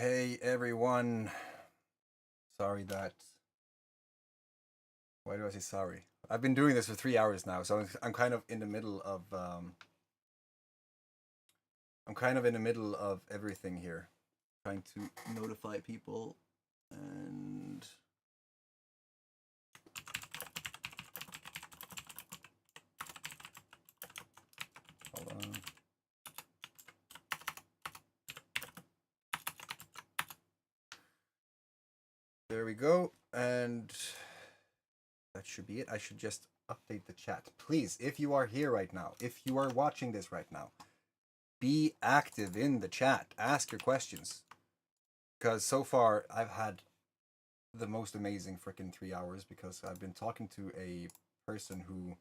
Hey everyone. Sorry that. Why do I say sorry? I've been doing this for 3 hours now, so I'm kind of in the middle of everything here, trying to notify people and hold on. There we go, and that should be it. I should just update the chat. Please, if you are here right now, if you are watching this right now, be active in the chat. Ask your questions. Because so far, I've had the most amazing freaking 3 hours because I've been talking to a person who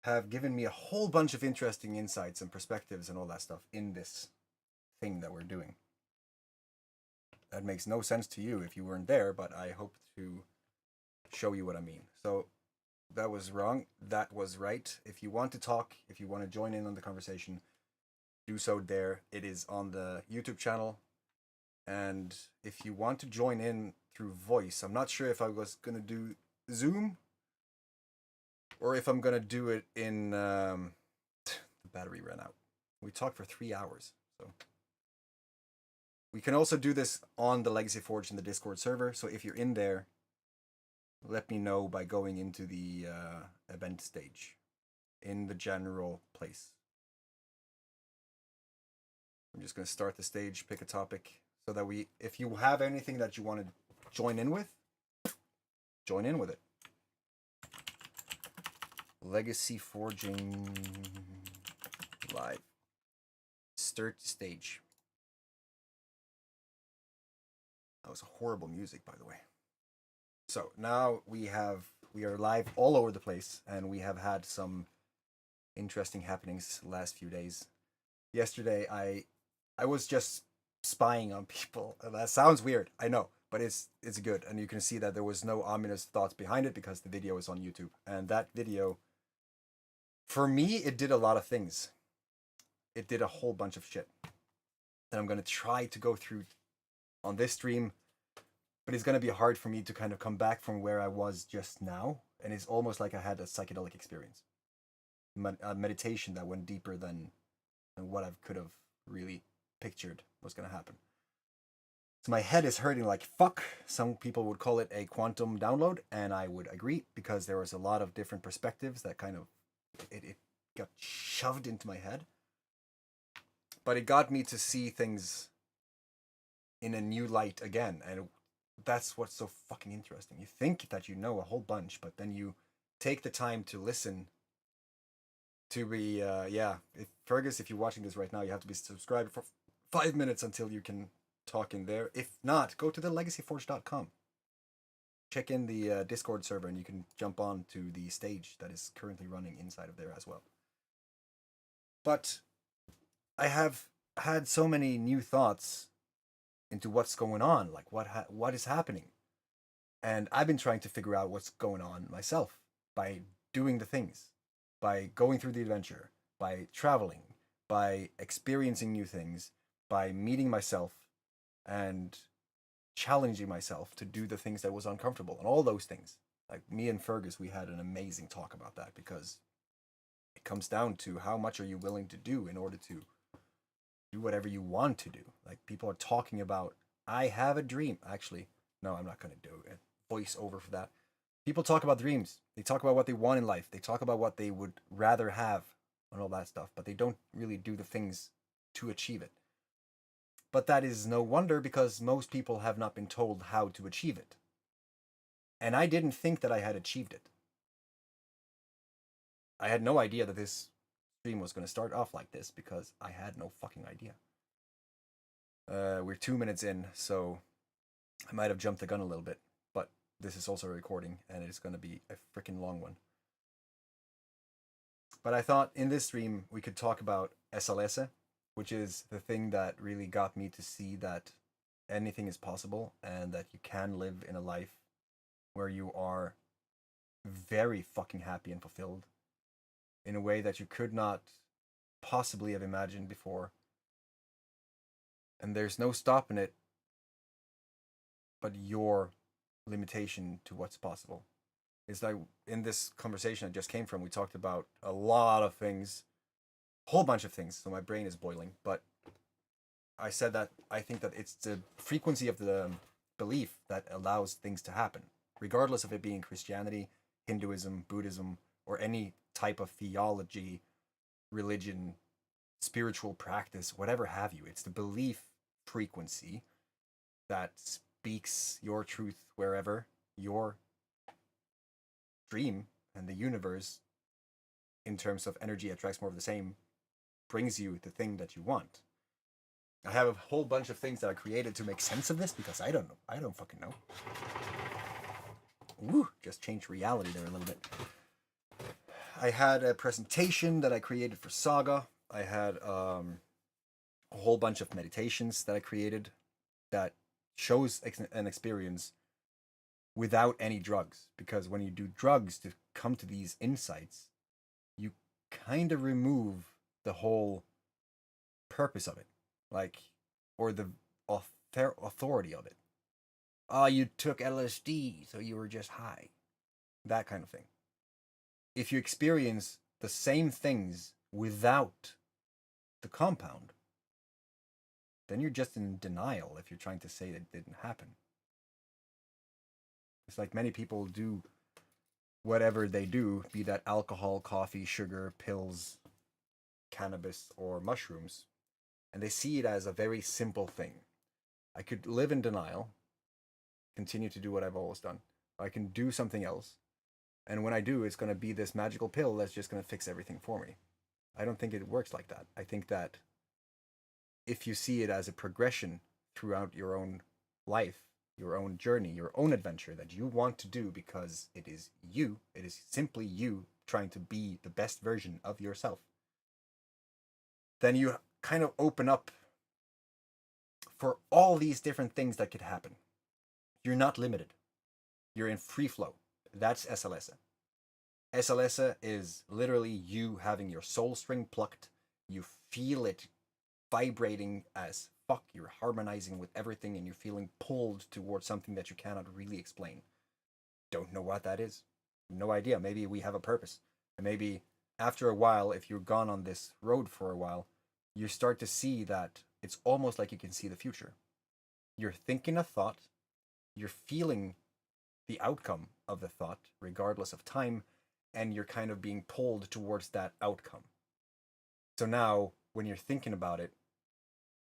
have given me a whole bunch of interesting insights and perspectives and all that stuff in this thing that we're doing. That makes no sense to you if you weren't there, but I hope to show you what I mean. So that was wrong. That was right. If you want to talk, if you want to join in on the conversation, do so there. It is on the YouTube channel. And if you want to join in through voice, I'm not sure if I was going to do Zoom or if I'm going to do it in the battery ran out. We talked for 3 hours. So we can also do this on the Legacy Forge in the Discord server. So if you're in there, let me know by going into the event stage in the general place. I'm just going to start the stage, pick a topic, so that if you have anything that you want to join in with it. Legacy Forging live. Start stage. That was horrible music, by the way. So now we are live all over the place, and we have had some interesting happenings the last few days. Yesterday, I was just spying on people. That sounds weird, I know, but it's good, and you can see that there was no ominous thoughts behind it because the video is on YouTube, and that video, for me, it did a lot of things. It did a whole bunch of shit that I'm going to try to go through on this stream, but it's going to be hard for me to kind of come back from where I was just now, and it's almost like I had a psychedelic experience, a meditation that went deeper than what I could have really pictured was going to happen. So my head is hurting like fuck. Some people would call it a quantum download, and I would agree because there was a lot of different perspectives that kind of it got shoved into my head. But it got me to see things in a new light again, and that's what's so fucking interesting. You think that you know a whole bunch, but then you take the time to listen to be Fergus, if you're watching this right now, you have to be subscribed for 5 minutes until you can talk in there. If not, go to the legacyforge.com, check in the Discord server, and you can jump on to the stage that is currently running inside of there as well. But I have had so many new thoughts into what's going on, like what is happening, and I've been trying to figure out what's going on myself by doing the things, by going through the adventure, by traveling, by experiencing new things, by meeting myself and challenging myself to do the things that was uncomfortable and all those things. Like me and Fergus, we had an amazing talk about that, because it comes down to how much are you willing to do in order to do whatever you want to do. Like, people are talking about, I have a dream. Actually, no, I'm not going to do a voice over for that. People talk about dreams. They talk about what they want in life. They talk about what they would rather have and all that stuff, but they don't really do the things to achieve it. But that is no wonder, because most people have not been told how to achieve it. And I didn't think that I had achieved it. I had no idea that this stream was going to start off like this, because I had no fucking idea. We're 2 minutes in, so I might have jumped the gun a little bit, but this is also a recording, and it's going to be a freaking long one. But I thought in this stream we could talk about SLS, which is the thing that really got me to see that anything is possible, and that you can live in a life where you are very fucking happy and fulfilled in a way that you could not possibly have imagined before. And there's no stopping it but your limitation to what's possible. It's like in this conversation I just came from, we talked about a lot of things, a whole bunch of things. So my brain is boiling. But I said that I think that it's the frequency of the belief that allows things to happen, regardless of it being Christianity, Hinduism, Buddhism, or any type of theology, religion, spiritual practice, whatever have you. It's the belief frequency that speaks your truth wherever your dream and the universe, in terms of energy attracts more of the same, brings you the thing that you want. I have a whole bunch of things that I created to make sense of this because I don't know. I don't fucking know. Woo, just changed reality there a little bit. I had a presentation that I created for Saga. I had a whole bunch of meditations that I created that shows an experience without any drugs. Because when you do drugs to come to these insights, you kind of remove the whole purpose of it, like, or the authority of it. Oh, you took LSD, so you were just high. That kind of thing. If you experience the same things without the compound, then you're just in denial if you're trying to say that it didn't happen. It's like many people do whatever they do, be that alcohol, coffee, sugar, pills, cannabis, or mushrooms, and they see it as a very simple thing. I could live in denial, continue to do what I've always done. I can do something else, and when I do, it's going to be this magical pill that's just going to fix everything for me. I don't think it works like that. I think that if you see it as a progression throughout your own life, your own journey, your own adventure that you want to do because it is you, it is simply you trying to be the best version of yourself, then you kind of open up for all these different things that could happen. You're not limited. You're in free flow. That's SLS. SLS is literally you having your soul string plucked. You feel it vibrating as fuck. You're harmonizing with everything and you're feeling pulled towards something that you cannot really explain. Don't know what that is. No idea. Maybe we have a purpose. And maybe after a while, if you're gone on this road for a while, you start to see that it's almost like you can see the future. You're thinking a thought, you're feeling the outcome of the thought, regardless of time, and you're kind of being pulled towards that outcome. So now, when you're thinking about it,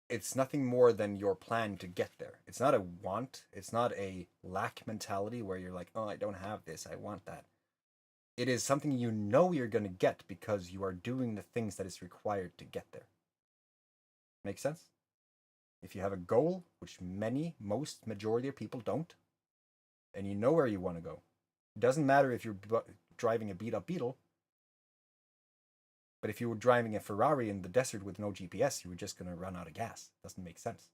it's nothing more than your plan to get there. It's not a want, it's not a lack mentality where you're like, oh, I don't have this, I want that. It is something you know you're going to get because you are doing the things that is required to get there. Make sense? If you have a goal, which majority of people don't, and you know where you want to go, it doesn't matter if you're driving a beat up Beetle, but if you were driving a Ferrari in the desert with no GPS, you were just going to run out of gas. It doesn't make sense.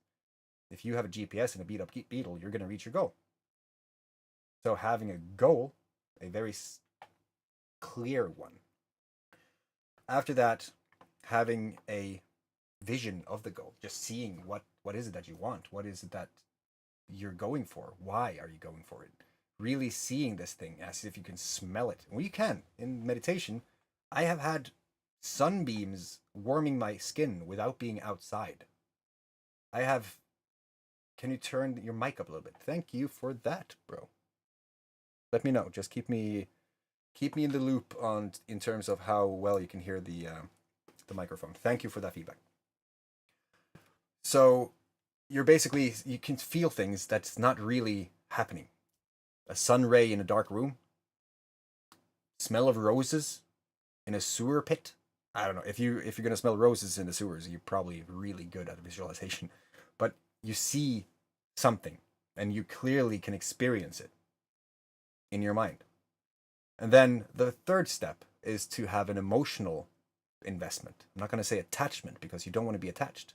If you have a GPS and a beat up Beetle, you're going to reach your goal. So having a goal, a very clear one. After that, having a vision of the goal, just seeing what is it that you want, what is it that you're going for, why are you going for it, really seeing this thing as if you can smell it. Well, you can. In meditation, I have had sunbeams warming my skin without being outside. Can you turn your mic up a little bit? Thank you for that, bro. Let me know. Just keep me in the loop in terms of how well you can hear the microphone. Thank you for that feedback. So you can feel things that's not really happening. A sun ray in a dark room, smell of roses in a sewer pit. I don't know. If you're gonna smell roses in the sewers, you're probably really good at visualization. But you see something and you clearly can experience it in your mind. And then the third step is to have an emotional investment. I'm not going to say attachment because you don't want to be attached.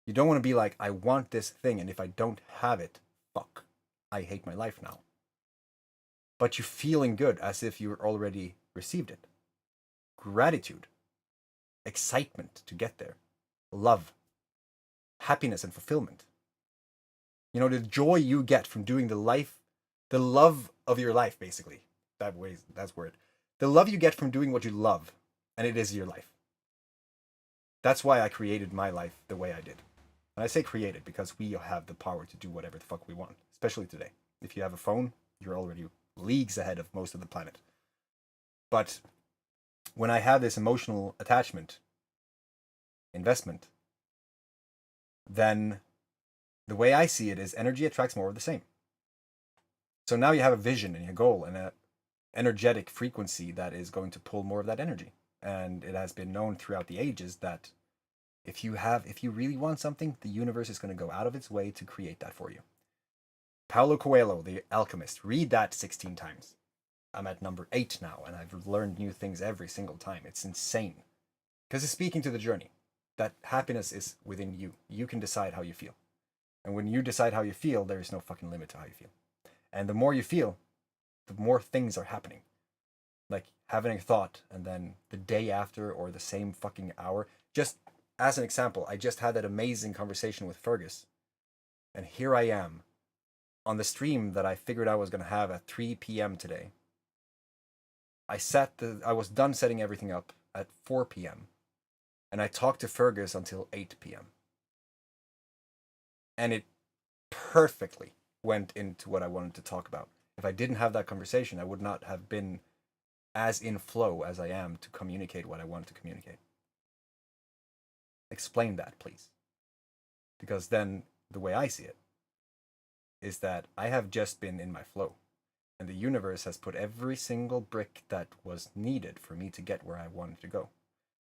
You don't want to be like, I want this thing, and if I don't have it, fuck, I hate my life now. But you're feeling good as if you already received it. Gratitude, excitement to get there, love. happiness and fulfillment. You know, the joy you get from doing the love of your life, basically. That's word. The love you get from doing what you love, and it is your life. That's why I created my life the way I did. And I say created because we have the power to do whatever the fuck we want, especially today. If you have a phone, you're already leagues ahead of most of the planet. But when I have this emotional attachment, investment, then the way I see it is energy attracts more of the same. So now you have a vision and a goal and an energetic frequency that is going to pull more of that energy. And it has been known throughout the ages that if you really want something, the universe is going to go out of its way to create that for you. Paulo Coelho, the alchemist, read that 16 times. I'm at number 8 now, and I've learned new things every single time. It's insane. Because it's speaking to the journey. That happiness is within you. You can decide how you feel. And when you decide how you feel, there is no fucking limit to how you feel. And the more you feel, the more things are happening. Like having a thought, and then the day after, or the same fucking hour. Just as an example, I just had that amazing conversation with Fergus. And here I am, on the stream that I figured I was going to have at 3 p.m. today. I was done setting everything up at 4 p.m. And I talked to Fergus until 8 p.m. And it perfectly went into what I wanted to talk about. If I didn't have that conversation, I would not have been as in flow as I am to communicate what I wanted to communicate. Explain that, please. Because then the way I see it is that I have just been in my flow. And the universe has put every single brick that was needed for me to get where I wanted to go.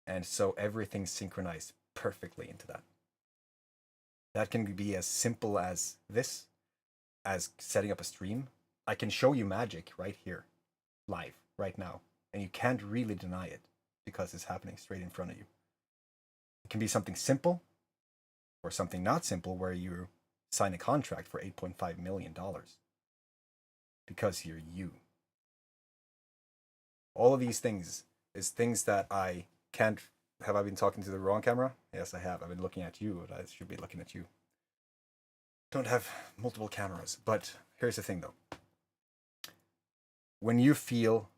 And so everything's synchronized perfectly into that. That can be as simple as this, as setting up a stream. I can show you magic right here, live, right now. And you can't really deny it because it's happening straight in front of you. It can be something simple or something not simple where you sign a contract for $8.5 million because you're you. All of these things is things that I can't. Have I been talking to the wrong camera? Yes, I have. I've been looking at you, but I should be looking at you. Don't have multiple cameras. But here's the thing, though. When you feel,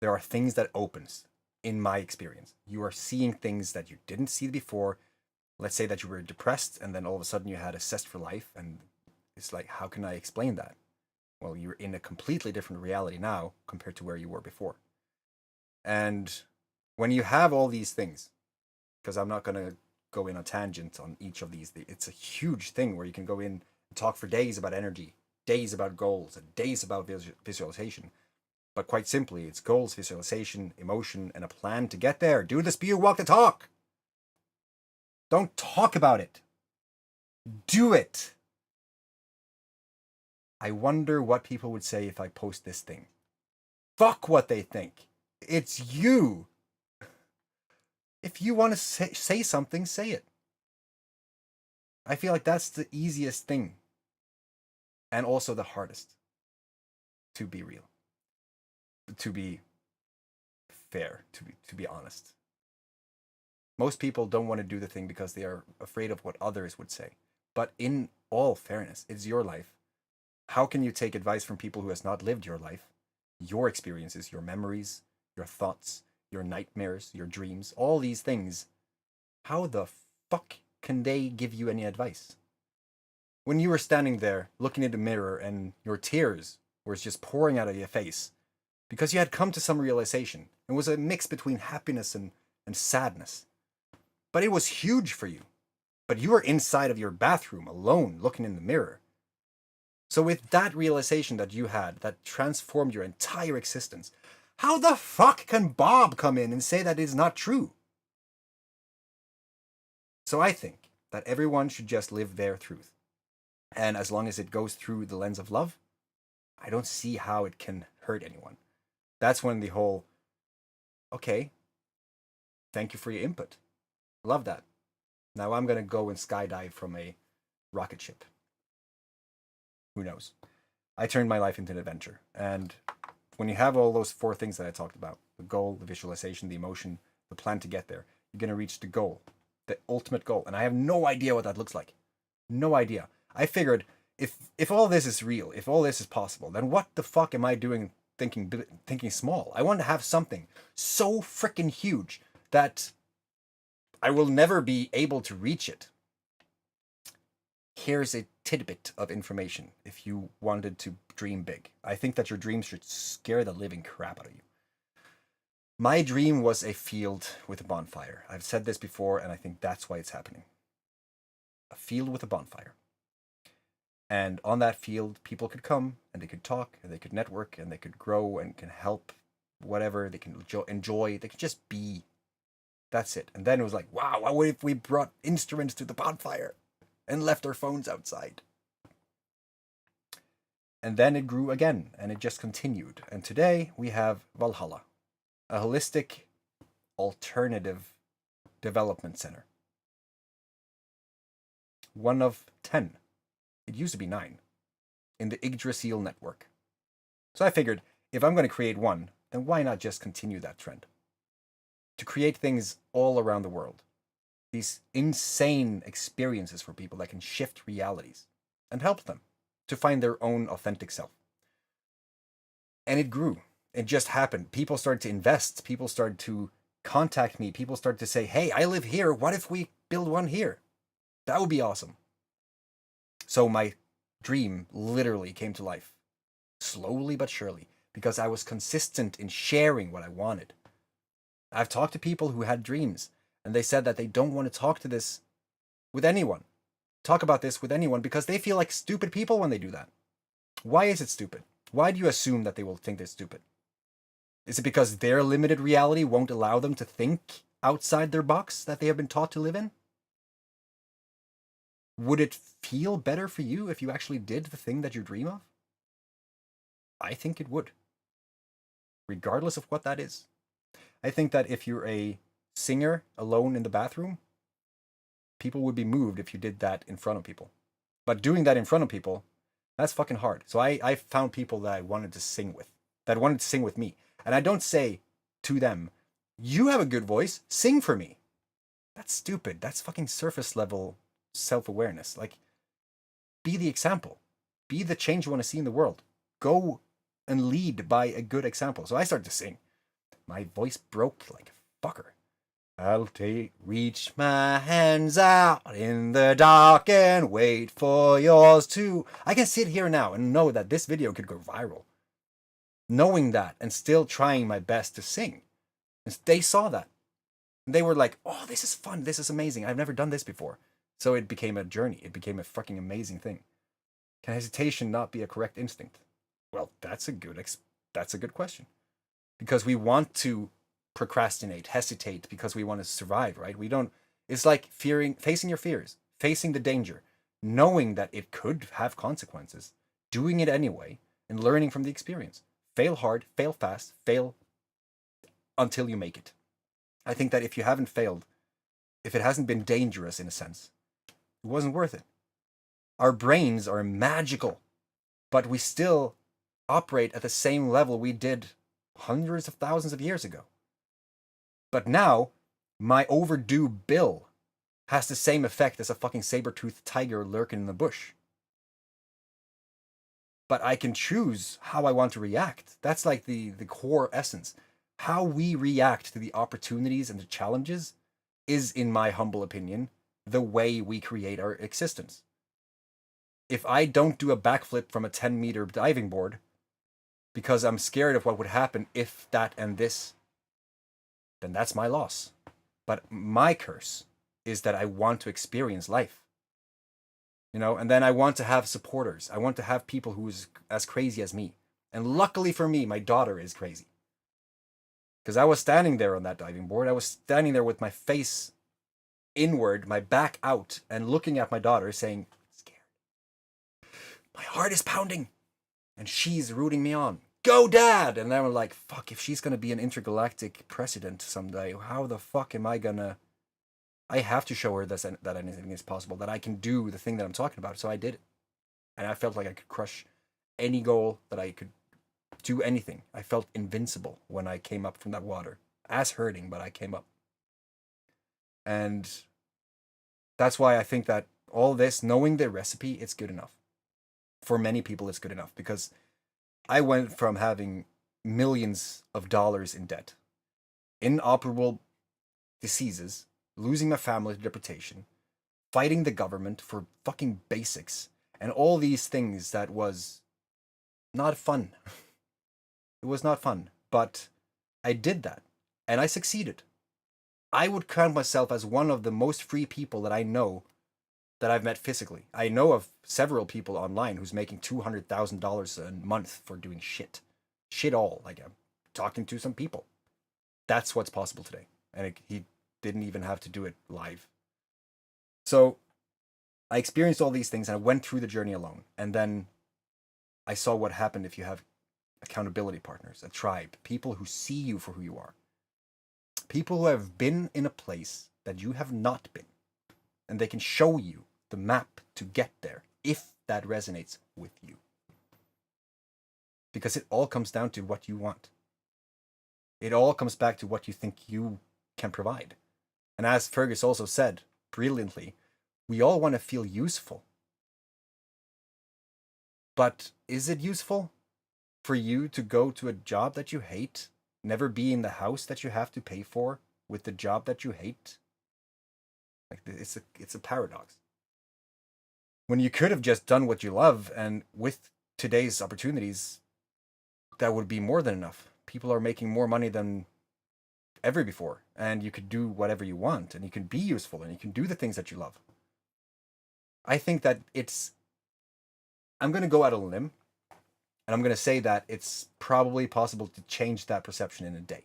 there are things that opens, in my experience. You are seeing things that you didn't see before. Let's say that you were depressed, and then all of a sudden you had a zest for life, and it's like, how can I explain that? Well, you're in a completely different reality now compared to where you were before. And when you have all these things, because I'm not going to go in a tangent on each of these, it's a huge thing where you can go in and talk for days about energy, days about goals, and days about visualization. But quite simply, it's goals, visualization, emotion, and a plan to get there. Do the spew, walk the talk. Don't talk about it. Do it. I wonder what people would say if I post this thing. Fuck what they think. It's you. If you want to say something, say it. I feel like that's the easiest thing. And also the hardest. To be real. To be fair. To be honest. Most people don't want to do the thing because they are afraid of what others would say. But in all fairness, it's your life. How can you take advice from people who has not lived your life? Your experiences, your memories, your thoughts, your nightmares, your dreams, all these things. How the fuck can they give you any advice? When you were standing there looking in the mirror and your tears were just pouring out of your face because you had come to some realization. It was a mix between happiness and sadness. But it was huge for you. But you were inside of your bathroom alone looking in the mirror. So with that realization that you had, that transformed your entire existence, how the fuck can Bob come in and say that is not true? So I think that everyone should just live their truth. And as long as it goes through the lens of love, I don't see how it can hurt anyone. That's when the whole, okay, thank you for your input. Love that. Now I'm going to go and skydive from a rocket ship. Who knows? I turned my life into an adventure. And when you have all those 4 things that I talked about, the goal, the visualization, the emotion, the plan to get there, you're going to reach the goal. The ultimate goal. And I have no idea what that looks like. No idea. I figured if all this is real, if all this is possible, then what the fuck am I doing thinking small? I want to have something so freaking huge that I will never be able to reach it. Here's a tidbit of information if you wanted to dream big. I think that your dreams should scare the living crap out of you. My dream was a field with a bonfire. I've said this before, and I think that's why it's happening. A field with a bonfire. And on that field, people could come, and they could talk, and they could network, and they could grow, and can help whatever. They can enjoy. They could just be. That's it. And then it was like, wow, what if we brought instruments to the bonfire and left our phones outside? And then it grew again, and it just continued. And today we have Valhalla, a holistic alternative development center. One of 10. It used to be 9 in the Yggdrasil network. So I figured, if I'm going to create one, then why not just continue that trend? To create things all around the world. These insane experiences for people that can shift realities and help them to find their own authentic self. And it grew. It just happened. People started to invest. People started to contact me. People started to say, hey, I live here. What if we build one here? That would be awesome. So my dream literally came to life. Slowly but surely. Because I was consistent in sharing what I wanted. I've talked to people who had dreams. And they said that they don't want to talk to this with anyone. Talk about this with anyone because they feel like stupid people when they do that. Why is it stupid? Why do you assume that they will think they're stupid? Is it because their limited reality won't allow them to think outside their box that they have been taught to live in? Would it feel better for you if you actually did the thing that you dream of? I think it would. Regardless of what that is. I think that if you're a singer alone in the bathroom, people would be moved if you did that in front of people. But doing that in front of people, that's fucking hard. So I found people that I wanted to sing with, that wanted to sing with me. And I don't say to them, you have a good voice, sing for me. That's stupid. That's fucking surface level self-awareness. Like, be the example. Be the change you want to see in the world. Go and lead by a good example. So I started to sing. My voice broke like a fucker. I'll reach my hands out in the dark and wait for yours too. I can sit here now and know that this video could go viral. Knowing that and still trying my best to sing. And they saw that. And they were like, oh, this is fun. This is amazing. I've never done this before. So it became a journey. It became a fucking amazing thing. Can hesitation not be a correct instinct? Well, that's a good question. Because we want to procrastinate, hesitate because we want to survive, right? We don't. It's like facing your fears, facing the danger, knowing that it could have consequences, doing it anyway, and learning from the experience. Fail hard, fail fast, fail until you make it. I think that if you haven't failed, if it hasn't been dangerous in a sense, it wasn't worth it. Our brains are magical, but we still operate at the same level we did hundreds of thousands of years ago. But now, my overdue bill has the same effect as a fucking saber-toothed tiger lurking in the bush. But I can choose how I want to react. That's like the core essence. How we react to the opportunities and the challenges is, in my humble opinion, the way we create our existence. If I don't do a backflip from a 10-meter diving board because I'm scared of what would happen if that and this, then that's my loss. But my curse is that I want to experience life. You know, and then I want to have supporters. I want to have people who is as crazy as me. And luckily for me, my daughter is crazy. Because I was standing there on that diving board. I was standing there with my face inward, my back out, and looking at my daughter saying, scared. My heart is pounding. And she's rooting me on. Go, Dad! And then we're like, fuck, if she's going to be an intergalactic president someday, how the fuck am I going to... I have to show her that anything is possible, that I can do the thing that I'm talking about. So I did it. And I felt like I could crush any goal, that I could do anything. I felt invincible when I came up from that water. Ass hurting, but I came up. And That's why I think that all this, knowing the recipe, it's good enough. For many people, it's good enough, because I went from having millions of dollars in debt, inoperable diseases, losing my family to deportation, fighting the government for fucking basics, and all these things that was not fun. It was not fun, but I did that, and I succeeded. I would count myself as one of the most free people that I know that I've met physically. I know of several people online who's making $200,000 a month for doing shit. Shit all. Like, I'm talking to some people. That's what's possible today. And he didn't even have to do it live. So I experienced all these things, and I went through the journey alone. And then I saw what happened if you have accountability partners, a tribe, people who see you for who you are. People who have been in a place that you have not been. And they can show you the map to get there, if that resonates with you. Because it all comes down to what you want. It all comes back to what you think you can provide. And as Fergus also said brilliantly, we all want to feel useful. But is it useful for you to go to a job that you hate, never be in the house that you have to pay for with the job that you hate? Like, it's a paradox. When you could have just done what you love, and with today's opportunities, that would be more than enough. People are making more money than ever before, and you could do whatever you want, and you can be useful, and you can do the things that you love. I think that I'm going to go out on a limb, and I'm going to say that it's probably possible to change that perception in a day,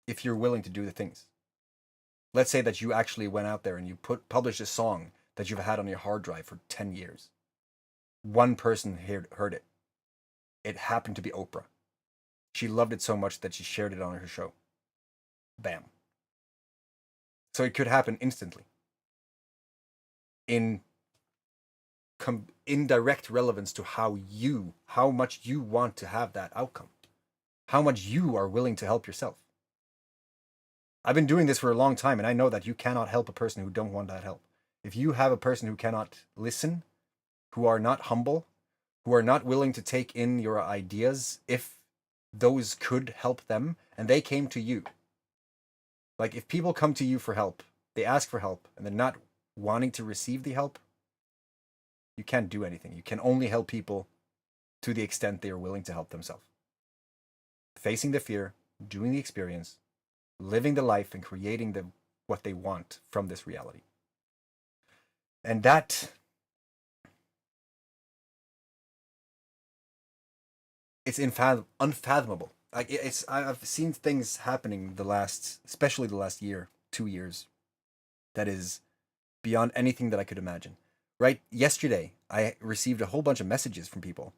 if you're willing to do the things. Let's say that you actually went out there and you published a song that you've had on your hard drive for 10 years. One person heard it. It happened to be Oprah. She loved it so much that she shared it on her show. Bam. So it could happen instantly. In direct relevance to how much you want to have that outcome. How much you are willing to help yourself. I've been doing this for a long time, and I know that you cannot help a person who don't want that help. If you have a person who cannot listen, who are not humble, who are not willing to take in your ideas, if those could help them, and they came to you. Like, if people come to you for help, they ask for help, and they're not wanting to receive the help, you can't do anything. You can only help people to the extent they are willing to help themselves. Facing the fear, doing the experience, living the life, and creating what they want from this reality. And that, it's unfathomable. Like, I've seen things happening especially the last year, 2 years, that is beyond anything that I could imagine. Right? Yesterday, I received a whole bunch of messages from people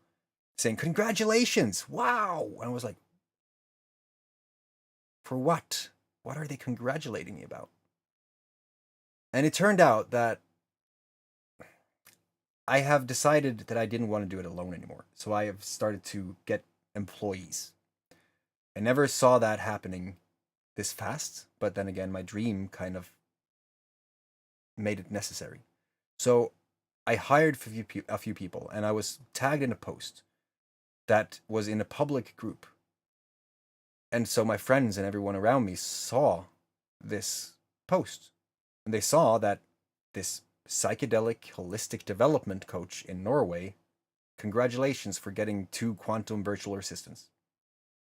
saying, "Congratulations! Wow!" And I was like, for what? What are they congratulating me about? And it turned out that I have decided that I didn't want to do it alone anymore. So I have started to get employees. I never saw that happening this fast, but then again, my dream kind of made it necessary. So I hired a few people, and I was tagged in a post that was in a public group. And so my friends and everyone around me saw this post, and they saw that this psychedelic holistic development coach in Norway, congratulations for getting 2 quantum virtual assistants.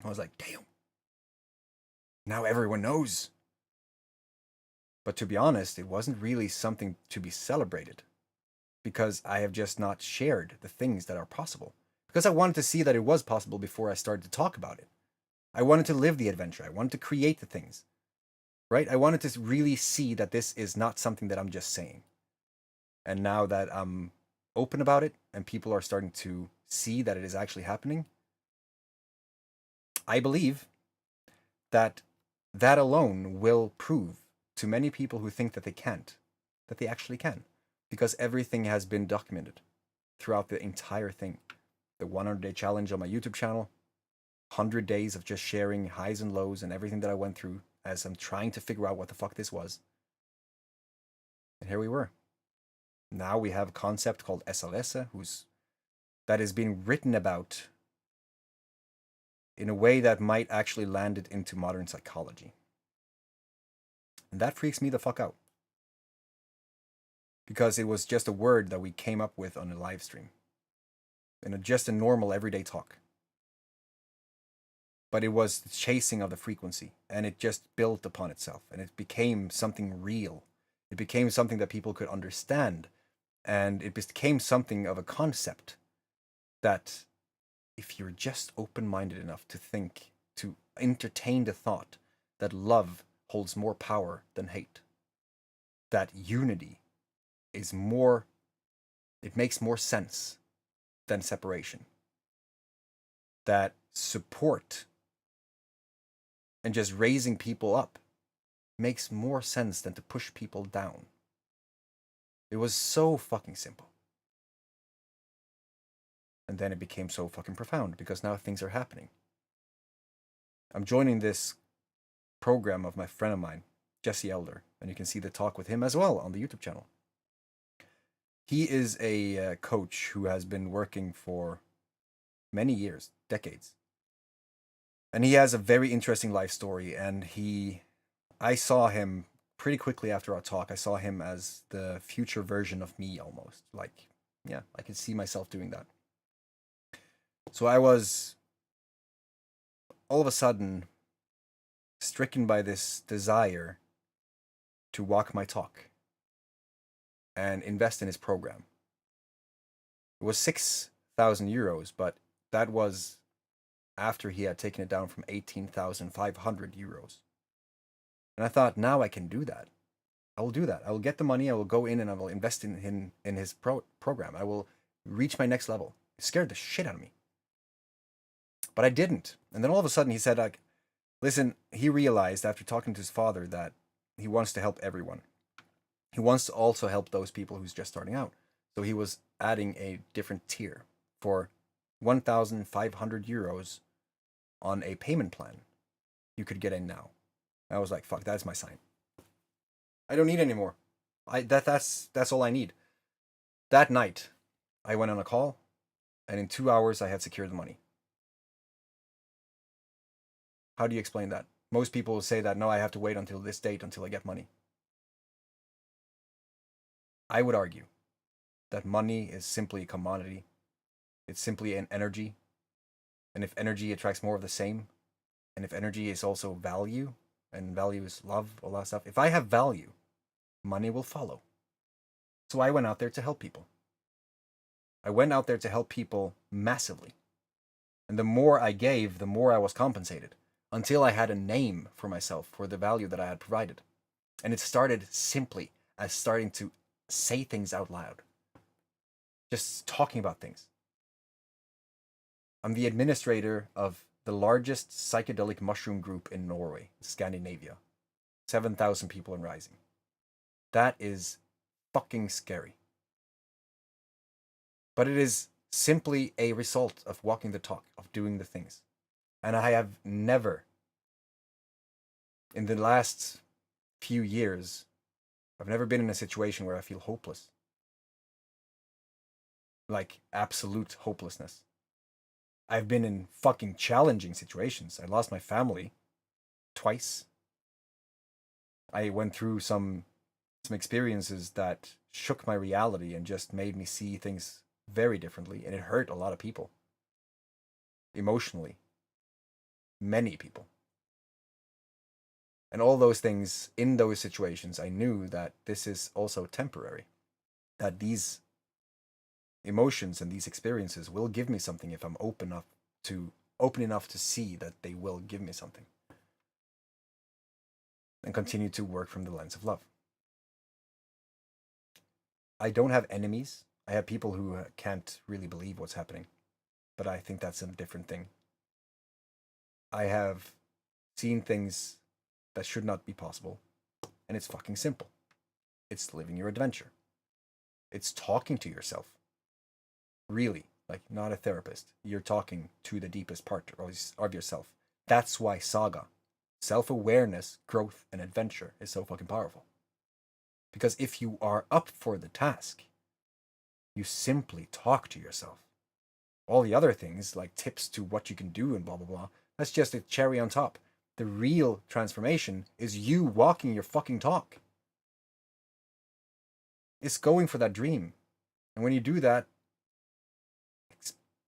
I was like, damn. Now everyone knows. But to be honest, it wasn't really something to be celebrated, because I have just not shared the things that are possible. Because I wanted to see that it was possible before I started to talk about it. I wanted to live the adventure. I wanted to create the things. Right? I wanted to really see that this is not something that I'm just saying. And now that I'm open about it and people are starting to see that it is actually happening, I believe that that alone will prove to many people who think that they can't, that they actually can. Because everything has been documented throughout the entire thing. The 100-day challenge on my YouTube channel, 100 days of just sharing highs and lows and everything that I went through as I'm trying to figure out what the fuck this was. And here we were. Now we have a concept called SLS, that is being written about in a way that might actually land it into modern psychology. And that freaks me the fuck out. Because it was just a word that we came up with on a live stream. In just a normal everyday talk. But it was the chasing of the frequency, and it just built upon itself, and it became something real. It became something that people could understand, and it became something of a concept that if you're just open-minded enough to think, to entertain the thought that love holds more power than hate, that unity is more, it makes more sense than separation, that support and just raising people up makes more sense than to push people down. It was so fucking simple. And then it became so fucking profound because now things are happening. I'm joining this program of my friend of mine, 𝐁𝐞 and you can see the talk with him as well on the YouTube channel. He is a coach who has been working for many years, decades. And he has a very interesting life story, and I saw him pretty quickly after our talk. I saw him as the future version of me almost. Like, yeah, I could see myself doing that. So I was all of a sudden stricken by this desire to walk my talk and invest in his program. It was 6,000 euros, but that was after he had taken it down from 18,500 euros. And I thought, now I can do that. I will do that. I will get the money. I will go in and I will invest in his program. I will reach my next level. It scared the shit out of me. But I didn't. And then all of a sudden he said, like, listen, he realized after talking to his father that he wants to help everyone. He wants to also help those people who's just starting out. So he was adding a different tier for 1,500 euros on a payment plan. You could get in now. I was like, fuck, that's my sign. I don't need any more. That's all I need. That night, I went on a call, and in 2 hours, I had secured the money. How do you explain that? Most people will say that, no, I have to wait until this date until I get money. I would argue that money is simply a commodity. It's simply an energy. And if energy attracts more of the same, and if energy is also value, and value is love, all that stuff, if I have value, money will follow. So I went out there to help people. I went out there to help people massively. And the more I gave, the more I was compensated, until I had a name for myself for the value that I had provided. And it started simply as starting to say things out loud. Just talking about things. I'm the administrator of the largest psychedelic mushroom group in Norway, Scandinavia. 7,000 people and rising. That is fucking scary. But it is simply a result of walking the talk, of doing the things. And I have never, in the last few years, I've never been in a situation where I feel hopeless. Like absolute hopelessness. I've been in fucking challenging situations. I lost my family twice. I went through some experiences that shook my reality and just made me see things very differently, and it hurt a lot of people. Emotionally. Many people. And all those things, in those situations, I knew that this is also temporary. That these emotions and these experiences will give me something if I'm open enough to see that they will give me something. And continue to work from the lens of love. I don't have enemies. I have people who can't really believe what's happening. But I think that's a different thing. I have seen things that should not be possible. And it's fucking simple. It's living your adventure. It's talking to yourself. Really, like not a therapist. You're talking to the deepest part of yourself. That's why saga, self-awareness, growth, and adventure is so fucking powerful. Because if you are up for the task, you simply talk to yourself. All the other things, like tips to what you can do and blah, blah, blah, that's just a cherry on top. The real transformation is you walking your fucking talk. It's going for that dream. And when you do that,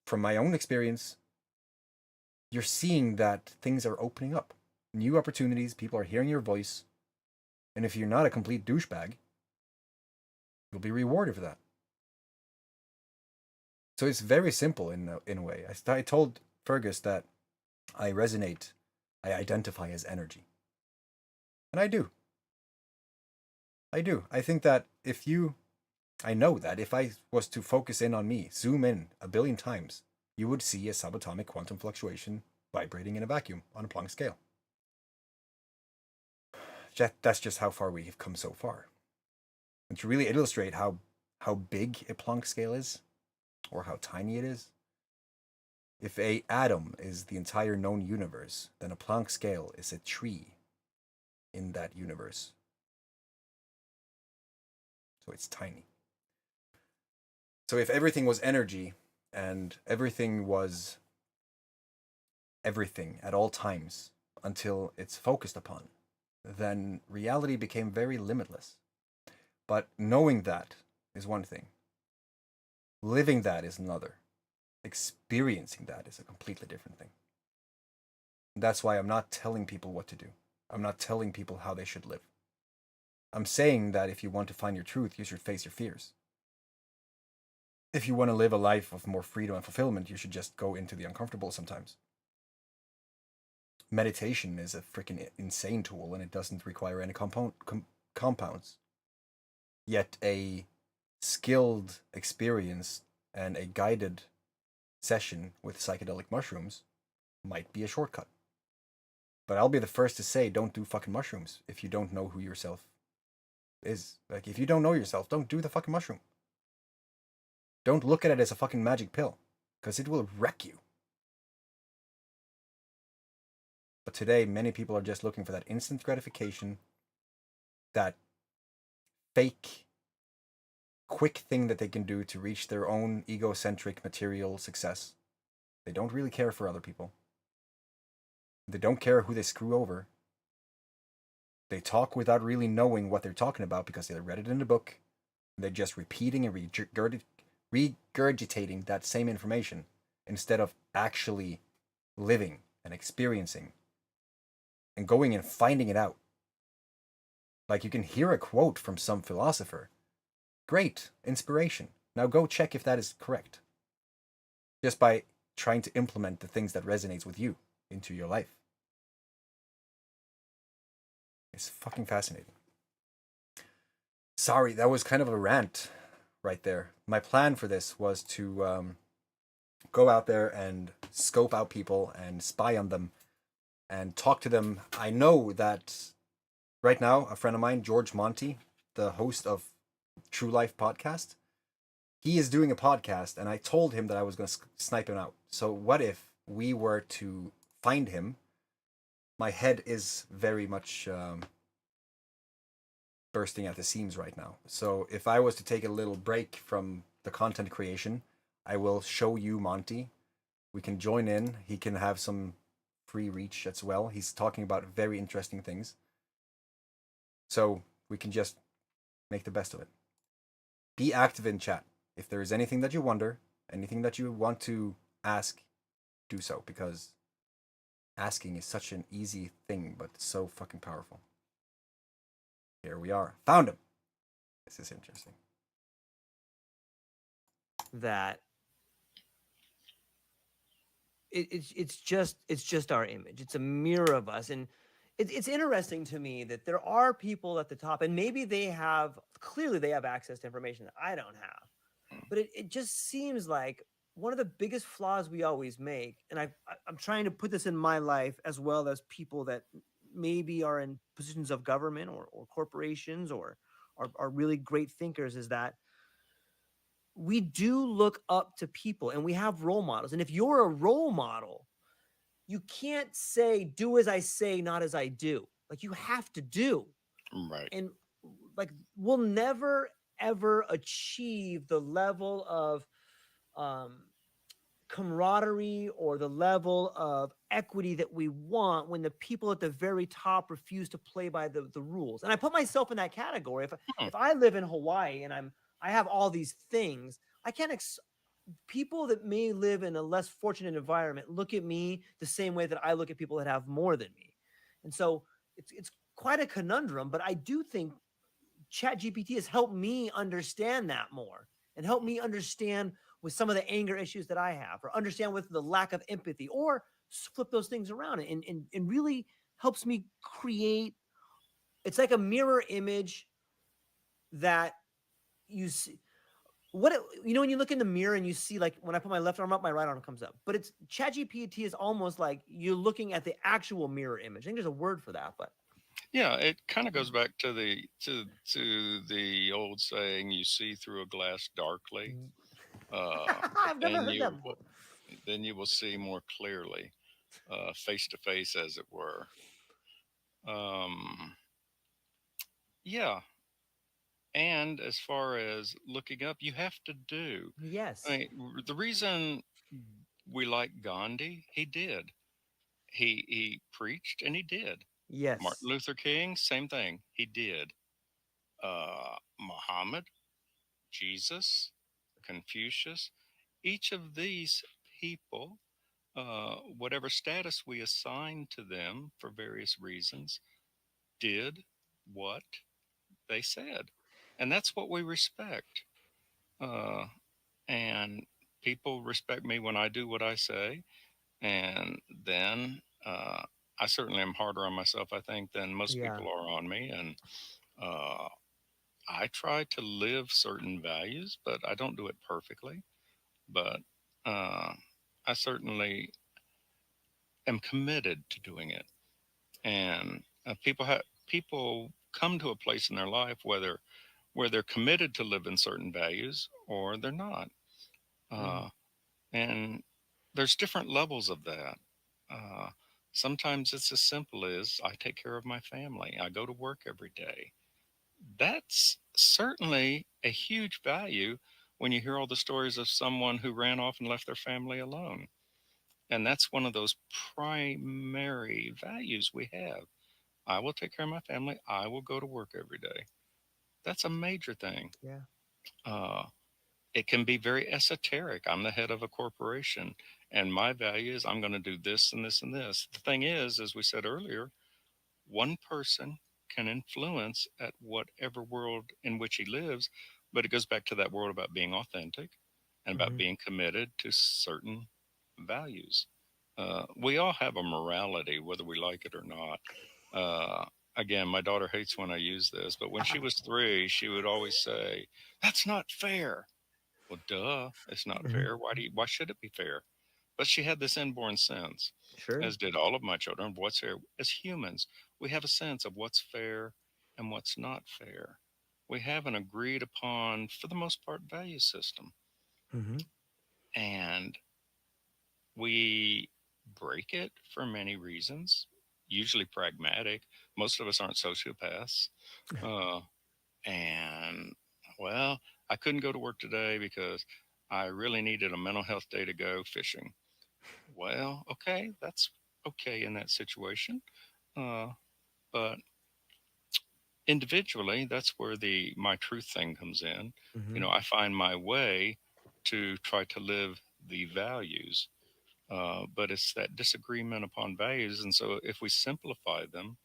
from my own experience, you're seeing that things are opening up. New opportunities, people are hearing your voice. And if you're not a complete douchebag, you'll be rewarded for that. So it's very simple in a way. I told Fergus that I resonate, I identify as energy. And I do. I think that I know that if I was to focus in on me, zoom in a billion times, you would see a subatomic quantum fluctuation vibrating in a vacuum on a Planck scale. That's just how far we have come so far. And to really illustrate how big a Planck scale is, or how tiny it is, if a atom is the entire known universe, then a Planck scale is a tree in that universe. So it's tiny. So if everything was energy and everything was everything at all times until it's focused upon, then reality became very limitless. But knowing that is one thing. Living that is another. Experiencing that is a completely different thing. And that's why I'm not telling people what to do. I'm not telling people how they should live. I'm saying that if you want to find your truth, you should face your fears. If you want to live a life of more freedom and fulfillment, you should just go into the uncomfortable sometimes. Meditation is a freaking insane tool, and it doesn't require any compounds. Yet a skilled experience and a guided session with psychedelic mushrooms might be a shortcut. But I'll be the first to say, don't do fucking mushrooms if you don't know who yourself is. Like, if you don't know yourself, don't do the fucking mushroom. Don't look at it as a fucking magic pill, because it will wreck you. But today, many people are just looking for that instant gratification, that fake, quick thing that they can do to reach their own egocentric material success. They don't really care for other people. They don't care who they screw over. They talk without really knowing what they're talking about because they read it in a book. They're just repeating and regurgitating that same information instead of actually living and experiencing and going and finding it out. Like, you can hear a quote from some philosopher. Great, inspiration. Now go check if that is correct. Just by trying to implement the things that resonates with you into your life. It's fucking fascinating. Sorry, that was kind of a rant right there. My plan for this was to go out there and scope out people and spy on them and talk to them. I know that right now, a friend of mine, George Monty, the host of True Life podcast, he is doing a podcast, and I told him that I was going to snipe him out. So what if we were to find him? My head is very much bursting at the seams right now. So if I was to take a little break from the content creation, I will show you Monty. We can join in. He can have some free reach as well. He's talking about very interesting things. So we can just make the best of it. Be active in chat. If there is anything that you wonder, anything that you want to ask, do so, because asking is such an easy thing, but so fucking powerful. Here we are. Found him. This is interesting. That it's just our image. It's a mirror of us, and it's interesting to me that there are people at the top, and maybe they have access to information that I don't have, but it just seems like one of the biggest flaws we always make, and I'm trying to put this in my life as well as people that maybe are in positions of government or corporations or are really great thinkers, is that we do look up to people and we have role models. And if you're a role model, you can't say, do as I say, not as I do. Like, you have to do. Right. And like we'll never ever achieve the level of um camaraderie or the level of equity that we want when the people at the very top refuse to play by the rules. And I put myself in that category. Hmm. If I live in Hawaii and I have all these things, I can't people that may live in a less fortunate environment look at me the same way that I look at people that have more than me. And so it's quite a conundrum, but I do think chat gpt has helped me understand that more and help me understand with some of the anger issues that I have, or understand with the lack of empathy, or flip those things around, and really helps me create. It's like a mirror image that you see what when you look in the mirror and you see, like when I put my left arm up, my right arm comes up. But it's chat gpt is almost like you're looking at the actual mirror image. I think there's a word for that, but Yeah, it kind of goes back to the old saying, "You see through a glass darkly, but I've never heard that before. then you will see more clearly, face to face, as it were." Um, yeah, and as far as looking up, you have to do. I Yes. mean, the reason we like Gandhi, he did. He preached and he did. Martin Yes. Luther King, same thing, he did. Muhammad, Jesus, Confucius, each of these people, whatever status we assign to them for various reasons, did what they said. And that's what we respect. Uh, and people respect me when I do what I say. And then I certainly am harder on myself, I think, than most Yeah. people are on me. And uh, I try to live certain values, but I don't do it perfectly. But uh, I certainly am committed to doing it. And people come to a place in their life where they're committed to live in certain values or they're not. Mm. Uh, and there's different levels of that. Uh, Sometimes it's as simple as I take care of my family. I go to work every day. That's certainly a huge value when you hear all the stories of someone who ran off and left their family alone. And that's one of those primary values we have. I will take care of my family. I will go to work every day. That's a major thing. Yeah. Uh, it can be very esoteric. I'm the head of a corporation, and my value is I'm going to do this and this and this. The thing is, as we said earlier, one person can influence at whatever world in which he lives, but it goes back to that world about being authentic and about Hmm. being committed to certain values. We all have a morality, whether we like it or not. Uh, Again, my daughter hates when I use this, but when she was 3, she would always say, "That's not fair." Well, duh, it's not Hmm. fair. Why should it be fair? But she had this inborn sense, Sure. as did all of my children, of what's fair. As humans, we have a sense of what's fair and what's not fair. We have an agreed upon, for the most part, value system. Hmm. And we break it for many reasons, usually pragmatic. Most of us aren't sociopaths. Uh, and, well, I couldn't go to work today because I really needed a mental health day to go fishing. Well, okay, that's okay in that situation. Uh, but individually, that's where the my truth thing comes in. You Hmm. know, I find my way to try to live the values, but it's that disagreement upon values. And so, if we simplify them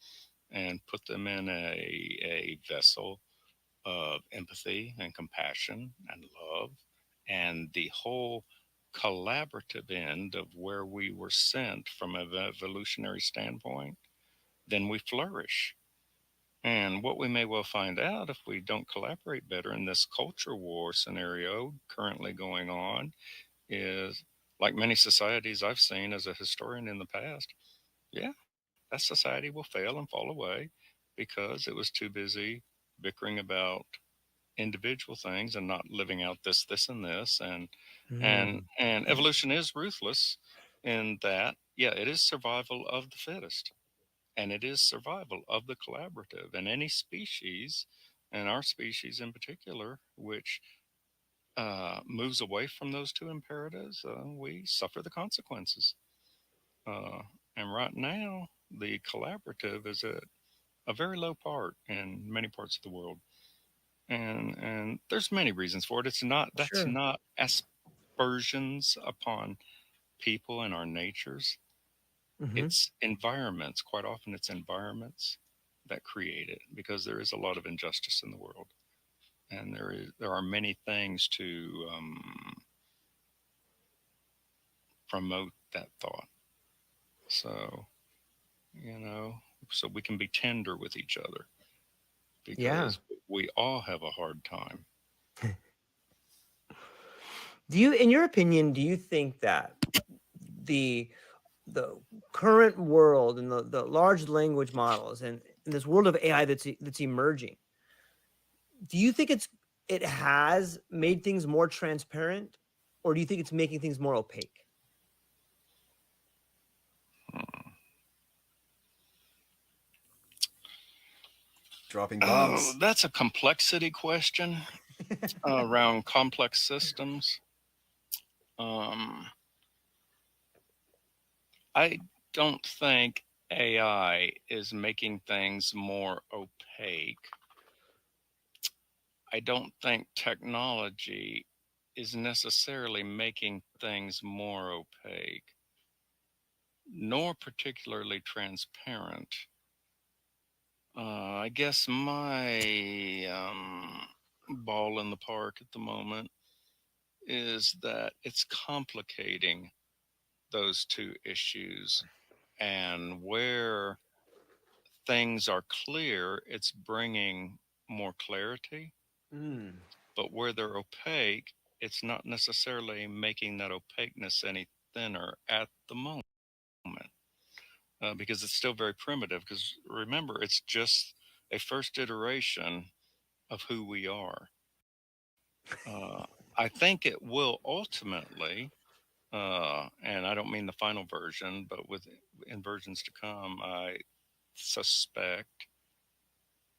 and put them in a vessel of empathy and compassion and love, and the whole collaborative end of where we were sent from an evolutionary standpoint, then we flourish. And what we may well find out if we don't collaborate better in this culture war scenario currently going on is, like many societies I've seen as a historian in the past, yeah, that society will fail and fall away because it was too busy bickering about individual things and not living out this and this. And evolution is ruthless in that, yeah, it is survival of the fittest, and it is survival of the collaborative. And any species and our species in particular, which moves away from those two imperatives, we suffer the consequences. Uh, and right now, the collaborative is at a very low part in many parts of the world, and there's many reasons for it. That's Sure. not aspersions upon people and our natures. Hmm. It's environments. Quite often, it's environments that create it because there is a lot of injustice in the world, and there are many things to promote that thought. So so we can be tender with each other Yeah. because we all have a hard time. Do you, in your opinion, do you think that the the current world and the large language models and this world of AI that's emerging, do you think it has made things more transparent, or do you think it's making things more opaque? Hmm. Dropping Oh, bombs. that's a complexity question around complex systems. Um, I don't think AI is making things more opaque. I don't think technology is necessarily making things more opaque, nor particularly transparent. I guess my ball in the park at the moment is that it's complicating those two issues. And where things are clear, it's bringing more clarity. Mm. But where they're opaque, it's not necessarily making that opaqueness any thinner at the moment, because it's still very primitive. Because remember, it's just a first iteration of who we are. Uh, I think it will ultimately, and I don't mean the final version, but in versions to come, I suspect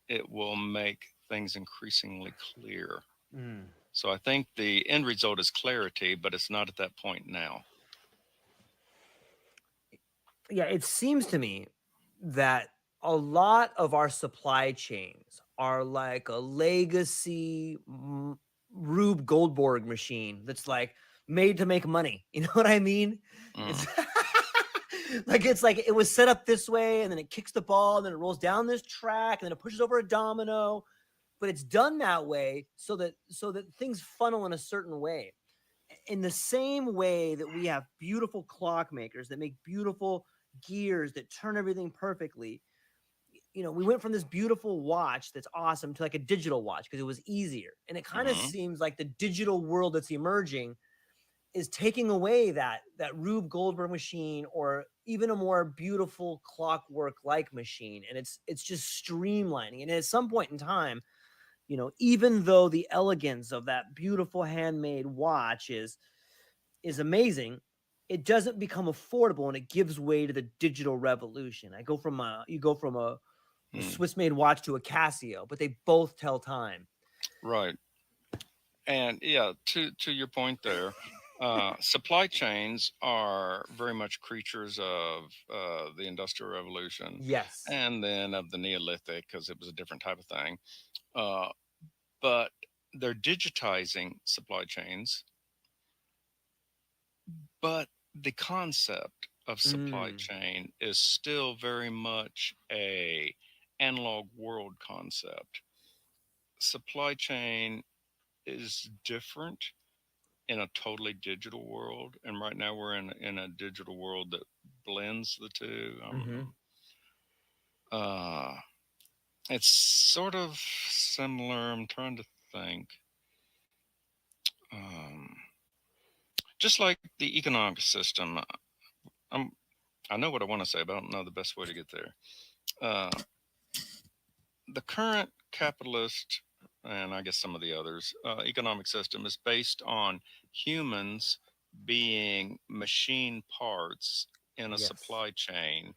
it will make things increasingly clear. Mm. So I think the end result is clarity, but it's not at that point now. Yeah, it seems to me that a lot of our supply chains are like a legacy Rube Goldberg machine that's like made to make money. You know what I mean? Mm, It's it's like it was set up this way, and then it kicks the ball, and then it rolls down this track, and then it pushes over a domino. But it's done that way so that things funnel in a certain way. In the same way that we have beautiful clockmakers that make beautiful gears that turn everything perfectly, we went from this beautiful watch that's awesome to like a digital watch because it was easier. And it kind of mm-hmm. seems like the digital world that's emerging is taking away that Rube Goldberg machine, or even a more beautiful clockwork like machine, and it's just streamlining. And at some point in time, even though the elegance of that beautiful handmade watch is amazing, it doesn't become affordable, and it gives way to the digital revolution. You go from a Mm, Swiss made watch to a Casio, but they both tell time. right. And yeah, to your point there, supply chains are very much creatures of the Industrial Revolution, Yes. and then of the Neolithic, because it was a different type of thing. Uh, but they're digitizing supply chains, but the concept of supply Mm. chain is still very much a analog world concept. Supply chain is different in a totally digital world, and right now we're in a digital world that blends the two. Mm-hmm. Uh, it's sort of similar. I'm trying to think. Um, just like the economic system, I'm I know what I want to say, but I don't know the best way to get there. Uh, the current capitalist, and I guess some of the others, economic system is based on humans being machine parts in a Yes. supply chain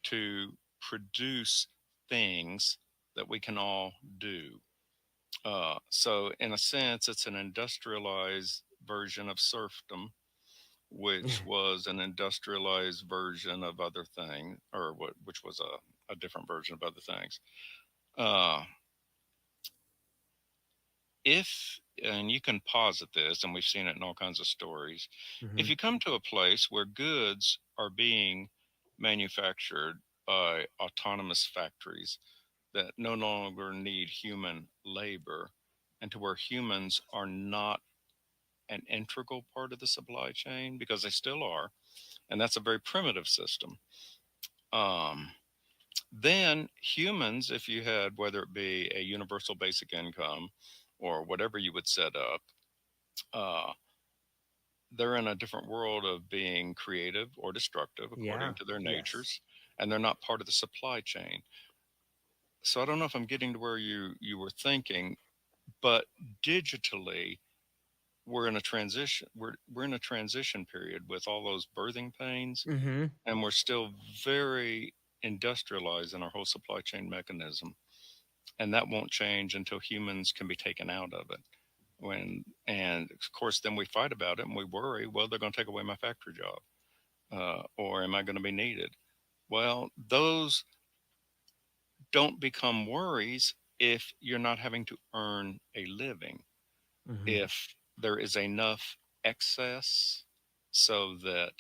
to produce things that we can all do. So, in a sense, it's an industrialized version of serfdom, which was an industrialized version of other thing, or which was a different version of other things. Uh, if and you can posit this, and we've seen it in all kinds of stories. If Hmm. you come to a place where goods are being manufactured by autonomous factories that no longer need human labor, and to where humans are not an integral part of the supply chain, because they still are, and that's a very primitive system. Um, then humans, if you had, whether it be a universal basic income or whatever you would set up, uh, they're in a different world of being creative or destructive according Yeah. to their Yes. natures, and they're not part of the supply chain. So I don't know if I'm getting to where you were thinking, but digitally we're in a transition. We're in a transition period with all those birthing pains, Hmm. and we're still very industrialized in our whole supply chain mechanism, and that won't change until humans can be taken out of it. When and of course then we fight about it and we worry, well, they're going to take away my factory job, or am I going to be needed? Well, those don't become worries if you're not having to earn a living. Hmm. If there is enough excess so that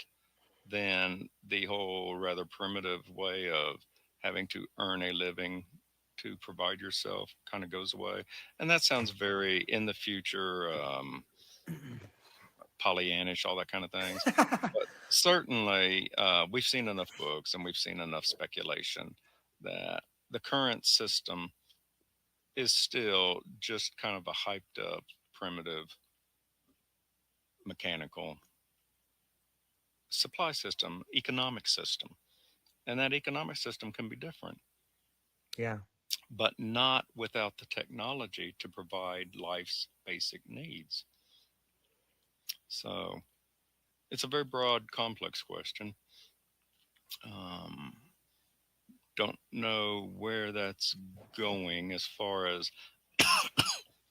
then the whole rather primitive way of having to earn a living to provide yourself kind of goes away. And that sounds very in the future, Pollyannish, all that kind of things. But certainly, we've seen enough books and we've seen enough speculation that the current system is still just kind of a hyped up, primitive, mechanical supply system, economic system. And that economic system can be different, Yeah. but not without the technology to provide life's basic needs. So it's a very broad, complex question. Um, don't know where that's going as far as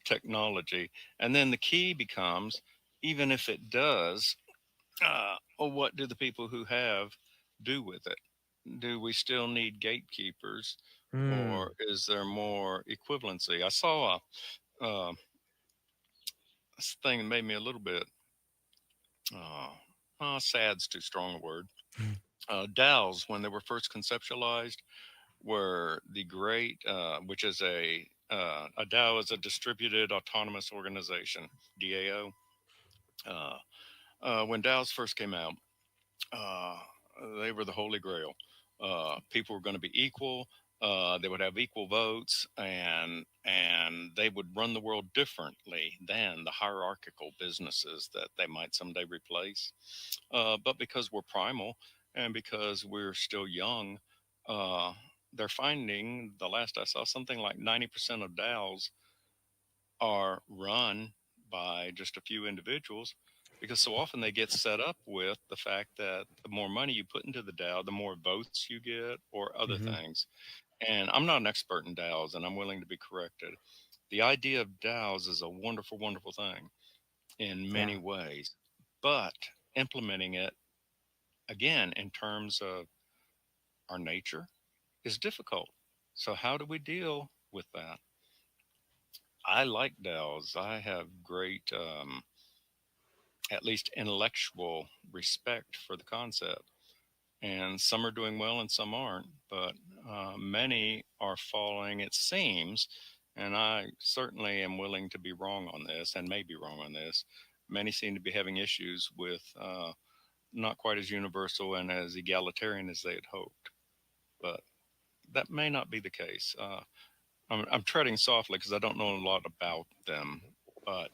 technology. And then the key becomes, even if it does, well, what do the people who have do with it? Do we still need gatekeepers, Mm. or is there more equivalency? I saw a thing that made me a little bit uh, sad's too strong a word. DAOs, when they were first conceptualized, were the great, which is a DAO is a distributed autonomous organization, DAO. Uh, when DAOs first came out, uh, they were the holy grail. People were going to be equal. They would have equal votes, and they would run the world differently than the hierarchical businesses that they might someday replace. But because we're primal and because we're still young, uh, they're finding, the last I saw, something like 90% of DAOs are run by just a few individuals, because so often they get set up with the fact that the more money you put into the DAO, the more votes you get, or other Hmm. things. And I'm not an expert in DAOs, and I'm willing to be corrected. The idea of DAOs is a wonderful, wonderful thing in Yeah. many ways, but implementing it, again, in terms of our nature, is difficult. So, how do we deal with that? I like DAOs. I have great, at least intellectual respect for the concept. And some are doing well and some aren't, but many are falling, it seems. And I certainly am willing to be wrong on this and may be wrong on this. Many seem to be having issues with not quite as universal and as egalitarian as they had hoped. But that may not be the case. I'm treading softly because I don't know a lot about them, but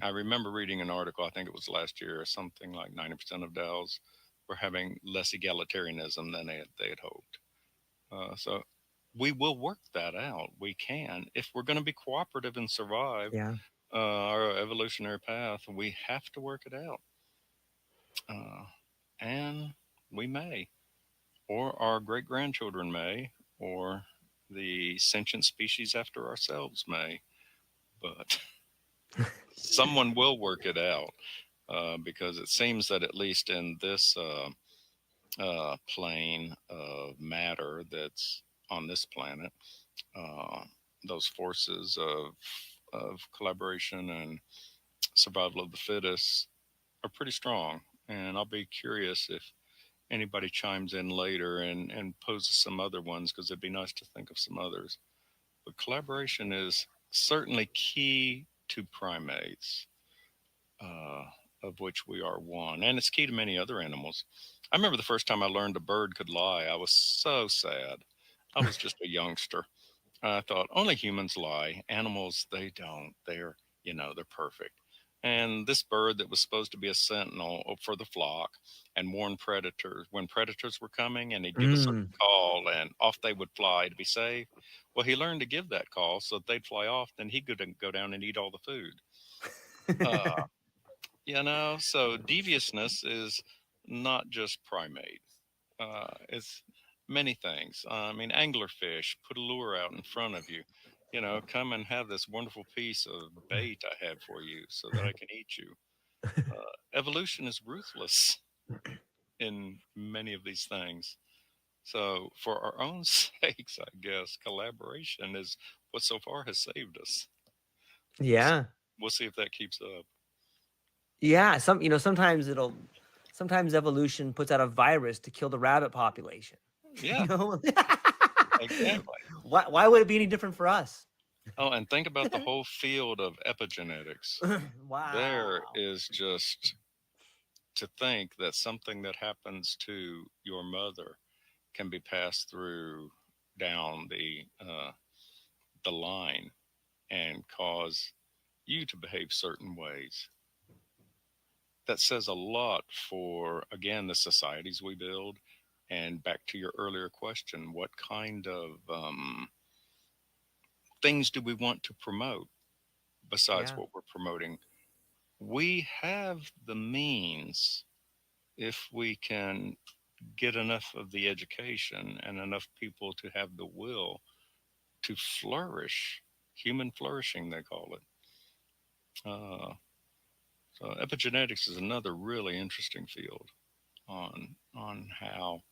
I remember reading an article, I think it was last year, something like 90% of DAOs were having less egalitarianism than they had hoped. So we will work that out. We can. If we're going to be cooperative and survive Yeah. our evolutionary path, we have to work it out. Uh, and we may, or our great grandchildren may, or the sentient species after ourselves may, but someone will work it out, because it seems that at least in this plane of matter that's on this planet, uh, those forces of collaboration and survival of the fittest are pretty strong. And I'll be curious if anybody chimes in later and poses some other ones, because it'd be nice to think of some others. But collaboration is certainly key to primates, uh, of which we are one, and it's key to many other animals. I remember the first time I learned a bird could lie. I was so sad. I was just a youngster. I thought only humans lie. Animals, they don't. They're perfect. And this bird that was supposed to be a sentinel for the flock and warn predators when predators were coming, and he'd give a certain Mm. call and off they would fly to be safe. Well, he learned to give that call so that they'd fly off, then he could go down and eat all the food. Uh, so deviousness is not just primate. It's many things. I mean, anglerfish put a lure out in front of you. Come and have this wonderful piece of bait I have for you so that I can eat you. Evolution is ruthless in many of these things. So, for our own sakes, I guess collaboration is what so far has saved us. We'll see, Yeah. we'll see if that keeps up. Yeah. Sometimes evolution puts out a virus to kill the rabbit population. Yeah, You know? exactly. Why would it be any different for us? Oh, and think about the whole field of epigenetics. There Wow. is just to think that something that happens to your mother can be passed through down the line and cause you to behave certain ways. That says a lot for, again, the societies we build. And back to your earlier question, what kind of things do we want to promote besides Yeah. what we're promoting? We have the means, if we can get enough of the education and enough people to have the will to flourish, human flourishing, they call it. So epigenetics is another really interesting field on how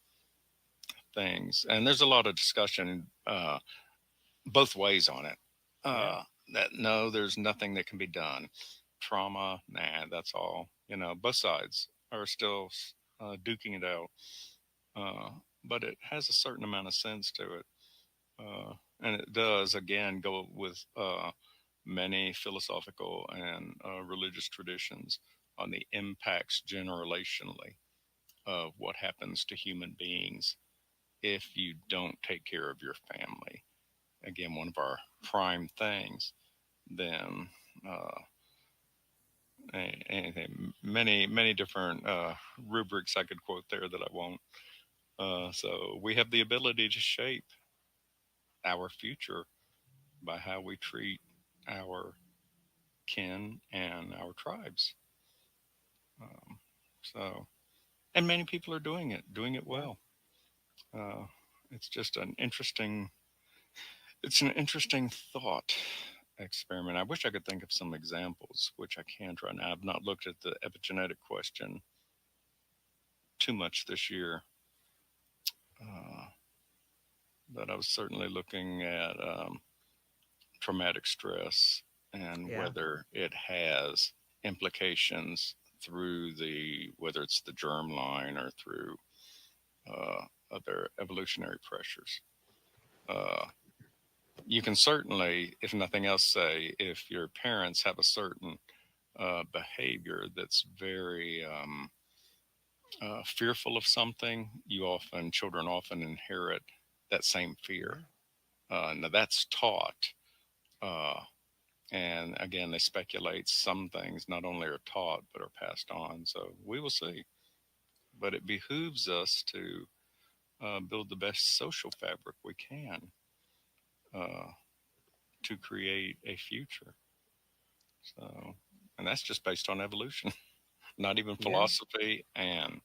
things, and there's a lot of discussion both ways on it. Yeah. That no, there's nothing that can be done. Trauma, nah, that's all. Both sides are still duking it out, but it has a certain amount of sense to it, and it does again go with many philosophical and religious traditions on the impacts generationally of what happens to human beings if you don't take care of your family. Again, one of our prime things. Then anything, many different rubrics I could quote there that I won't. So we have the ability to shape our future by how we treat our kin and our tribes. Um, so, and many people are doing it Yeah. well. Uh, it's just it's an interesting thought experiment. I wish I could think of some examples, which I can't right now. I've not looked at the epigenetic question too much this year, uh, but I was certainly looking at traumatic stress and Yeah. whether it has implications through whether it's the germ line or through other evolutionary pressures. Uh, you can certainly, if nothing else, say if your parents have a certain behavior that's very fearful of something, children often inherit that same fear. Yeah. Now that's taught, uh, and again, they speculate some things not only are taught but are passed on. So we will see. But it behooves us to build the best social fabric we can uh, to create a future. So, and that's just based on evolution, not even Yeah. philosophy and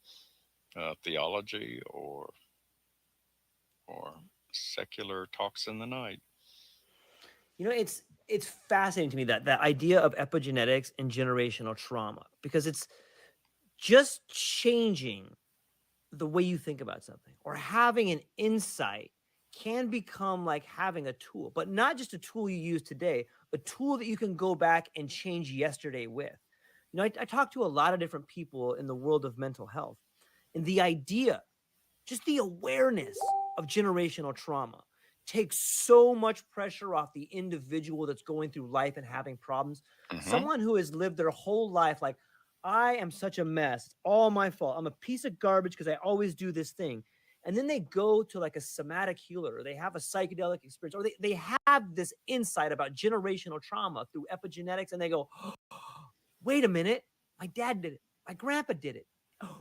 theology or secular talks in the night. It's fascinating to me that idea of epigenetics and generational trauma, because it's just changing the way you think about something or having an insight can become like having a tool, but not just a tool you use today, a tool that you can go back and change yesterday with. I talk to a lot of different people in the world of mental health, and the idea, just the awareness of generational trauma takes so much pressure off the individual that's going through life and having problems. Hmm. Someone who has lived their whole life like, I am such a mess. It's all my fault. I'm a piece of garbage because I always do this thing. And then they go to like a somatic healer, or they have a psychedelic experience, or they have this insight about generational trauma through epigenetics, and they go, wait a minute, my dad did it. My grandpa did it.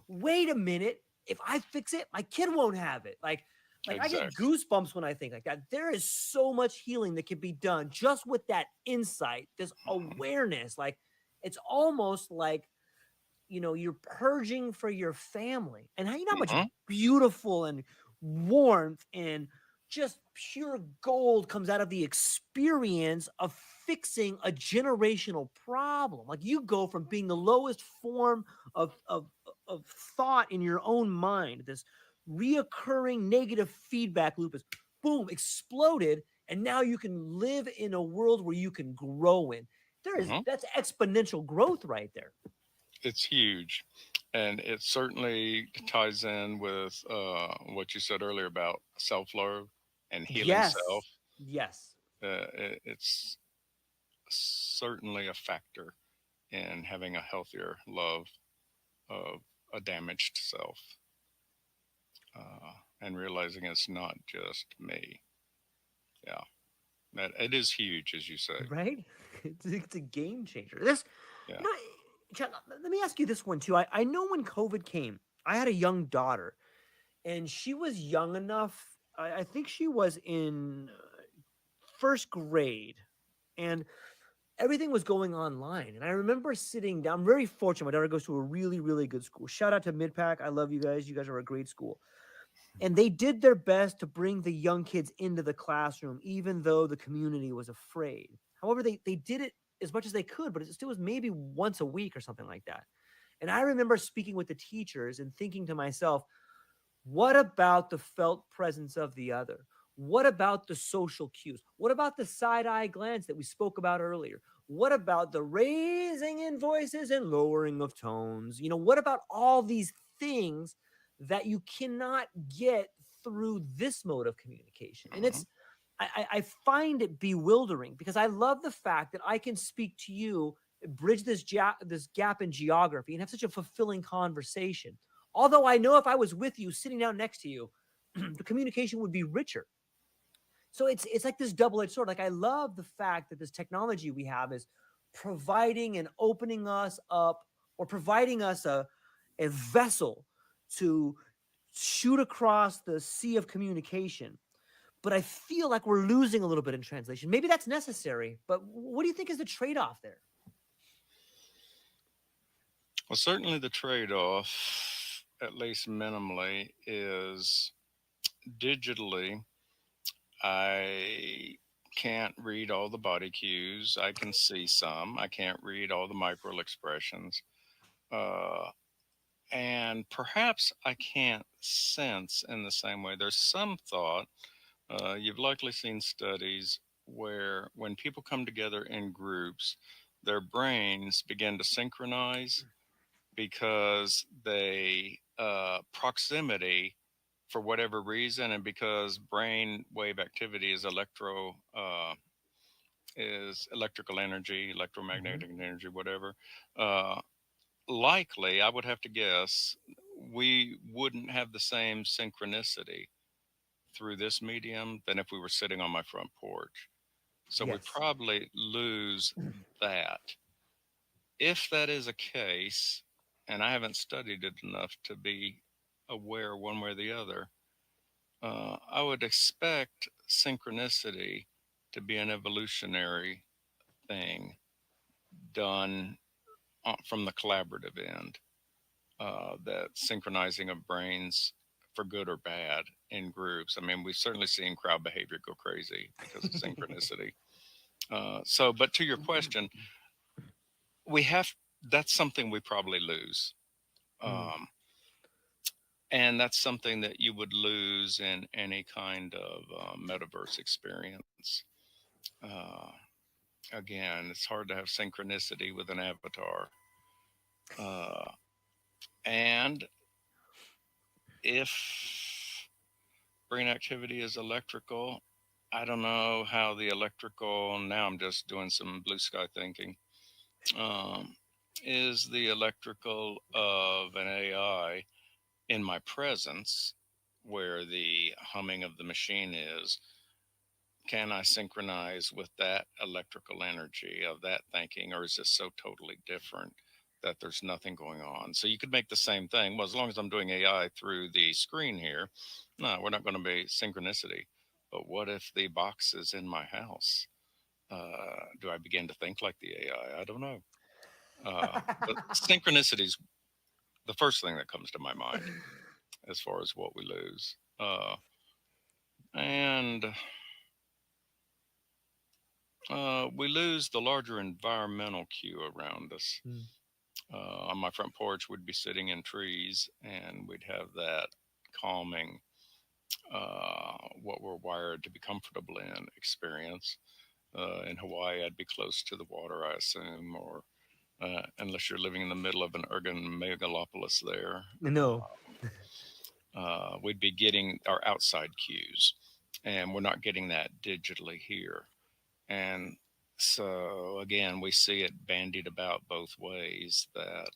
Wait a minute, if I fix it, my kid won't have it. Like I get Exactly. goosebumps when I think like that. There is so much healing that can be done just with that insight, this Hmm. awareness. Like it's almost like you're purging for your family, and how much Hmm. beautiful and warmth and just pure gold comes out of the experience of fixing a generational problem. Like you go from being the lowest form of thought in your own mind, this reoccurring negative feedback loop is boom exploded, and now you can live in a world where you can grow in. Hmm. That's exponential growth right there. It's huge. And it certainly ties in with what you said earlier about self love and healing self. Yes. Yes. It's certainly a factor in having a healthier love of a damaged self, and realizing it's not just me. Yeah, that it is huge, as you say. Right? It's a game changer. This, Yeah. you know, Chuck, let me ask you this one too. I know when COVID came, I had a young daughter, and she was young enough. I think she was in first grade, and everything was going online. And I remember sitting down. I'm very fortunate. My daughter goes to a really, really good school. Shout out to Midpack. I love you guys. You guys are a great school. And they did their best to bring the young kids into the classroom, even though the community was afraid. However, they did it as much as they could, but it still was maybe once a week or something like that. And I remember speaking with the teachers and thinking to myself, what about the felt presence of the other? What about the social cues? What about the side eye glance that we spoke about earlier? What about the raising in voices and lowering of tones? What about all these things that you cannot get through this mode of communication? And Hmm. I find it bewildering because I love the fact that I can speak to you, bridge this gap in geography, and have such a fulfilling conversation. Although I know if I was with you, sitting down next to you, the communication would be richer. So it's like this double-edged sword. Like I love the fact that this technology we have is providing and opening us up, or providing us a vessel to shoot across the sea of communication. But I feel like we're losing a little bit in translation. Maybe that's necessary, but what do you think is the trade-off there? Well, certainly the trade off, at least minimally, is digitally. I can't read all the body cues. I can see some. I can't read all the micro expressions. Uh, and perhaps I can't sense in the same way. There's some thought, you've likely seen studies where when people come together in groups, their brains begin to synchronize because they proximity for whatever reason, and because brain wave activity is electrical energy, Mm-hmm. electromagnetic energy, whatever. Uh, Likely, I would have to guess we wouldn't have the same synchronicity through this medium than if we were sitting on my front porch. So we Yes. probably lose that. If that is a case, and I haven't studied it enough to be aware one way or the other, I would expect synchronicity to be an evolutionary thing done from the collaborative end. That synchronizing of brains for good or bad in groups. I mean, we've certainly seen crowd behavior go crazy because of synchronicity. But to your question, we have that's something we probably lose. Mm. Um, and that's something that you would lose in any kind of metaverse experience. Uh, Again, it's hard to have synchronicity with an avatar. Uh, and if brain activity is electrical, I don't know how the electrical, now I'm just doing some blue sky thinking, um, is the electrical of an AI in my presence, where the humming of the machine is, can I synchronize with that electrical energy of that thinking, or is this so totally different that there's nothing going on? So you could make the same thing. Well, as long as I'm doing AI through the screen here, no, we're not going to be synchronicity. But what if the box is in my house? Do I begin to think like the AI? I don't know. But synchronicity is the first thing that comes to my mind as far as what we lose. And We lose the larger environmental cue around us. Mm. On my front porch, we'd be sitting in trees and we'd have that calming, what we're wired to be comfortable in experience. In Hawaii, I'd be close to the water, I assume, or unless you're living in the middle of an urban megalopolis there, No. we'd be getting our outside cues, and we're not getting that digitally here. And so again, we see it bandied about both ways that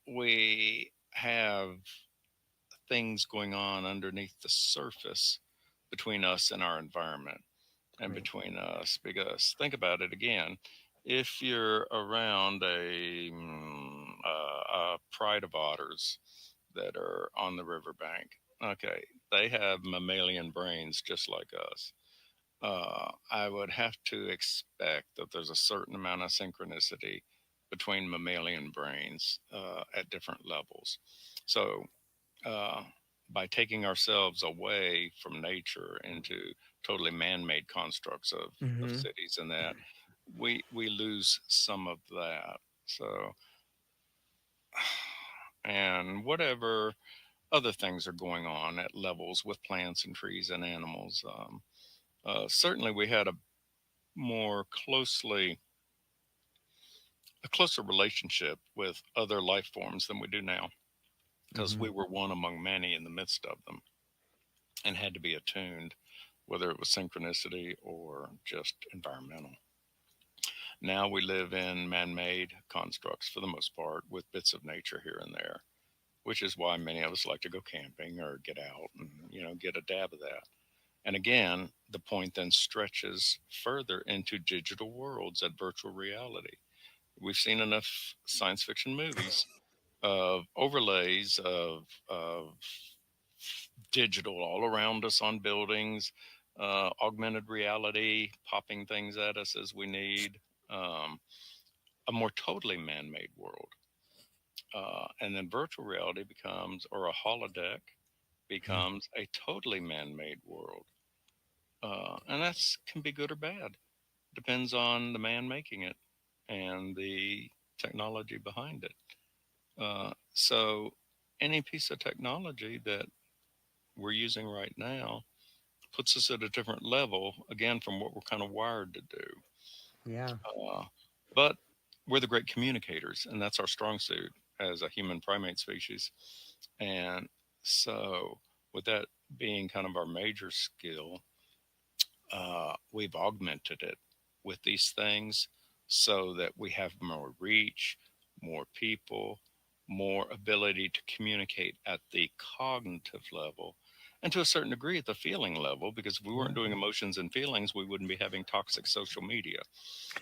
we have things going on underneath the surface between us and our environment, and Right. between us. Because think about it again, if you're around a pride of otters that are on the riverbank, okay, they have mammalian brains just like us. I would have to expect that there's a certain amount of synchronicity between mammalian brains at different levels. So, uh, by taking ourselves away from nature into totally man-made constructs of Hmm. cities and that, we lose some of that. So, and whatever other things are going on at levels with plants and trees and animals. Certainly, we had more closely a closer relationship with other life forms than we do now, because Hmm. we were one among many in the midst of them and had to be attuned, whether it was synchronicity or just environmental. Now we live in man-made constructs for the most part, with bits of nature here and there, which is why many of us like to go camping or get out and get a dab of that. And again, the point then stretches further into digital worlds and virtual reality. We've seen enough science fiction movies of overlays of digital all around us on buildings, augmented reality popping things at us as we need, um, a more totally man-made world. And then virtual reality becomes, or a holodeck becomes, a totally man-made world. And that's can be good or bad. Depends on the man making it and the technology behind it. So any piece of technology that we're using right now puts us at a different level, again, from what we're kind of wired to do. Yeah. Uh, but we're the great communicators, and that's our strong suit as a human primate species. And so, with that being kind of our major skill, we've augmented it with these things so that we have more reach, more people, more ability to communicate at the cognitive level, and to a certain degree at the feeling level, because if we weren't Yeah. doing emotions and feelings, we wouldn't be having toxic social media.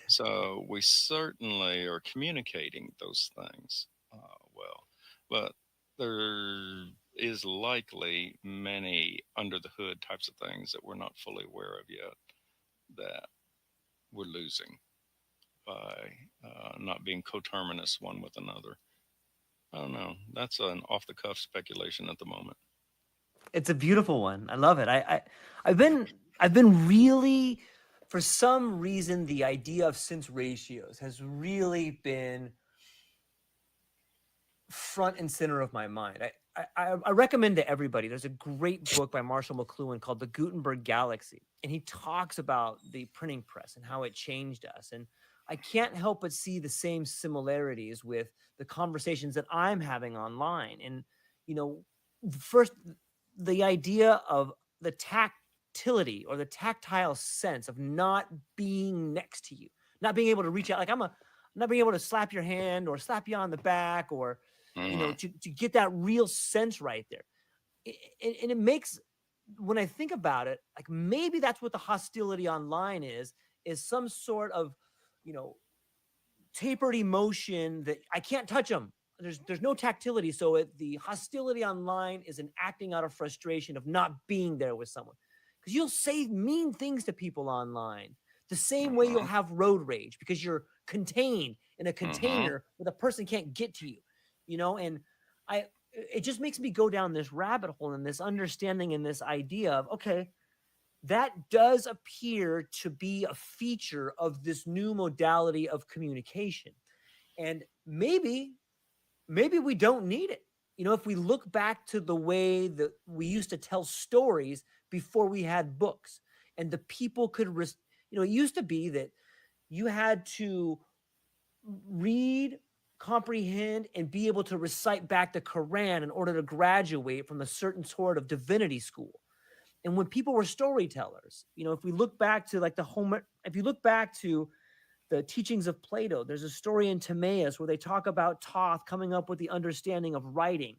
So we certainly are communicating those things well. But there is likely many under the hood types of things that we're not fully aware of yet, that we're losing by not being coterminous one with another. I don't know. That's an off the cuff speculation at the moment. It's a beautiful one. I love it. I've been really, for some reason, the idea of sense ratios has really been front and center of my mind. I recommend to everybody. There's a great book by Marshall McLuhan called The Gutenberg Galaxy, and he talks about the printing press and how it changed us. And I can't help but see the same similarities with the conversations that I'm having online. And first, the idea of the tactility or the tactile sense of not being next to you, not being able to reach out. Like not being able to slap your hand or slap you on the back or to get that real sense right there. And it makes, when I think about it, like maybe that's what the hostility online is some sort of, tapered emotion that I can't touch them. There's no tactility. So the hostility online is an acting out of frustration of not being there with someone. Because you'll say mean things to people online the same way you'll have road rage because you're contained in a container where the person can't get to you, and it just makes me go down this rabbit hole and this understanding and this idea of, okay, that does appear to be a feature of this new modality of communication. And maybe we don't need it. If we look back to the way that we used to tell stories before we had books and the people could, it used to be that you had to read, comprehend, and be able to recite back the Quran in order to graduate from a certain sort of divinity school. And when people were storytellers, if we look back to if you look back to the teachings of Plato, there's a story in Timaeus where they talk about Thoth coming up with the understanding of writing.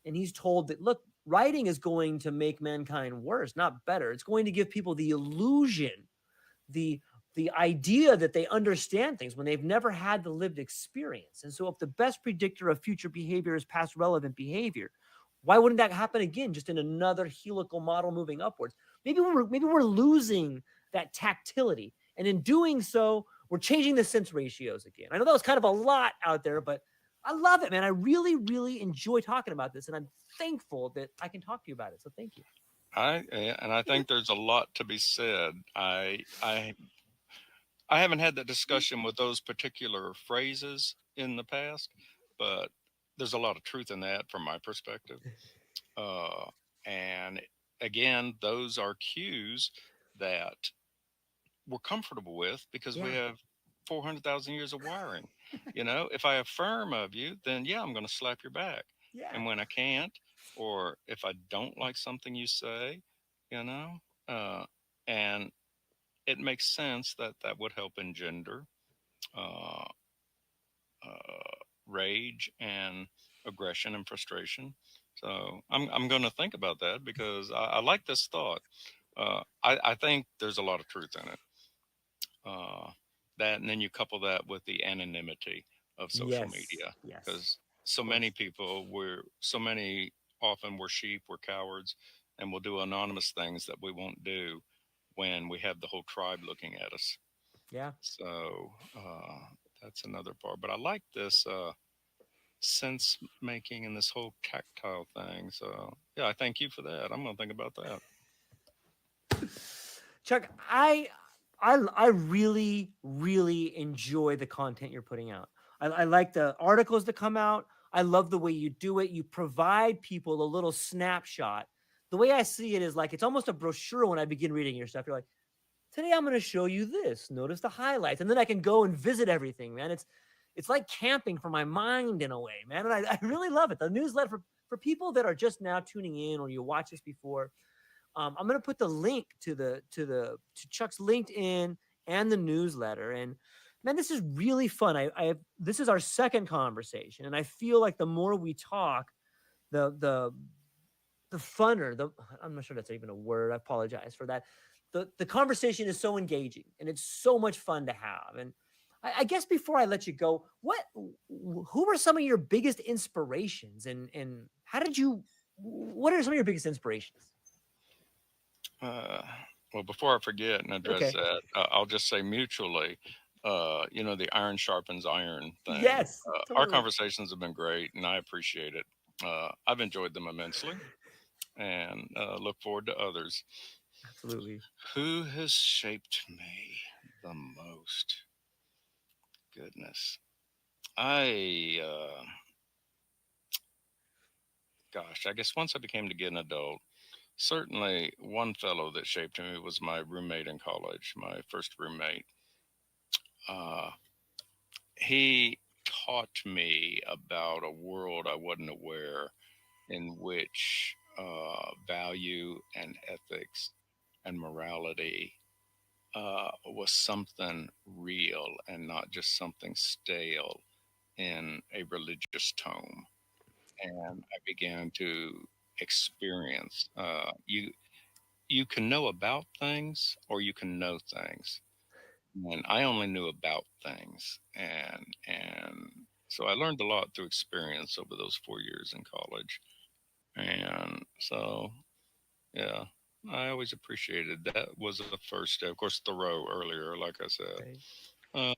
And he's told that, look, writing is going to make mankind worse, not better. It's going to give people the illusion, the idea that they understand things when they've never had the lived experience. And so if the best predictor of future behavior is past relevant behavior, why wouldn't that happen again, just in another helical model moving upwards? Maybe we're losing that tactility. And in doing so, we're changing the sense ratios again. I know that was kind of a lot out there, but I love it, man. I really, really enjoy talking about this. And I'm thankful that I can talk to you about it. So thank you. I think there's a lot to be said. I haven't had that discussion with those particular phrases in the past, but there's a lot of truth in that from my perspective. And again, those are cues that we're comfortable with because we have 400,000 years of wiring. If I affirm of you, then I'm going to slap your back. Yeah. And when I can't, or if I don't like something you say, and it makes sense that would help engender rage and aggression and frustration. So I'm going to think about that because I like this thought. I think there's a lot of truth in it. That, and then you couple that with the anonymity of social media, because many people often we're sheep, we're cowards, and we'll do anonymous things that we won't do when we have the whole tribe looking at us. Yeah. So that's another part. But I like this sense making and this whole tactile thing. So I thank you for that. I'm going to think about that. Chuck, I really, really enjoy the content you're putting out. I like the articles that come out. I love the way you do it. You provide people a little snapshot. The way I see it is like, it's almost a brochure when I begin reading your stuff. You're like, today I'm going to show you this. Notice the highlights. And then I can go and visit everything, man. It's like camping for my mind in a way, man. And I really love it. The newsletter for people that are just now tuning in or you watch this before, I'm going to put the link to Chuck's LinkedIn and the newsletter. And man, this is really fun. This is our second conversation, and I feel like the more we talk, the funner. I'm not sure that's even a word. I apologize for that. The conversation is so engaging, and it's so much fun to have. And I guess before I let you go, who were some of your biggest inspirations, and what are some of your biggest inspirations? Well, before I forget and address that, I'll just say mutually, the iron sharpens iron thing. Yes, Our totally. conversations have been great, and I appreciate it. I've enjoyed them immensely, and look forward to others. Absolutely. Who has shaped me the most? Goodness, I gosh, I guess once I became to get an adult, certainly one fellow that shaped me was my roommate in college, my first roommate. Uh, he taught me about a world I wasn't aware, in which value and ethics and morality was something real and not just something stale in a religious tome. And I began to experience you can know about things or you can know things. And I only knew about things, and so I learned a lot through experience over those 4 years in college. And so, yeah, I always appreciated that. Was a first step. Of course, Thoreau earlier, like I said. Right.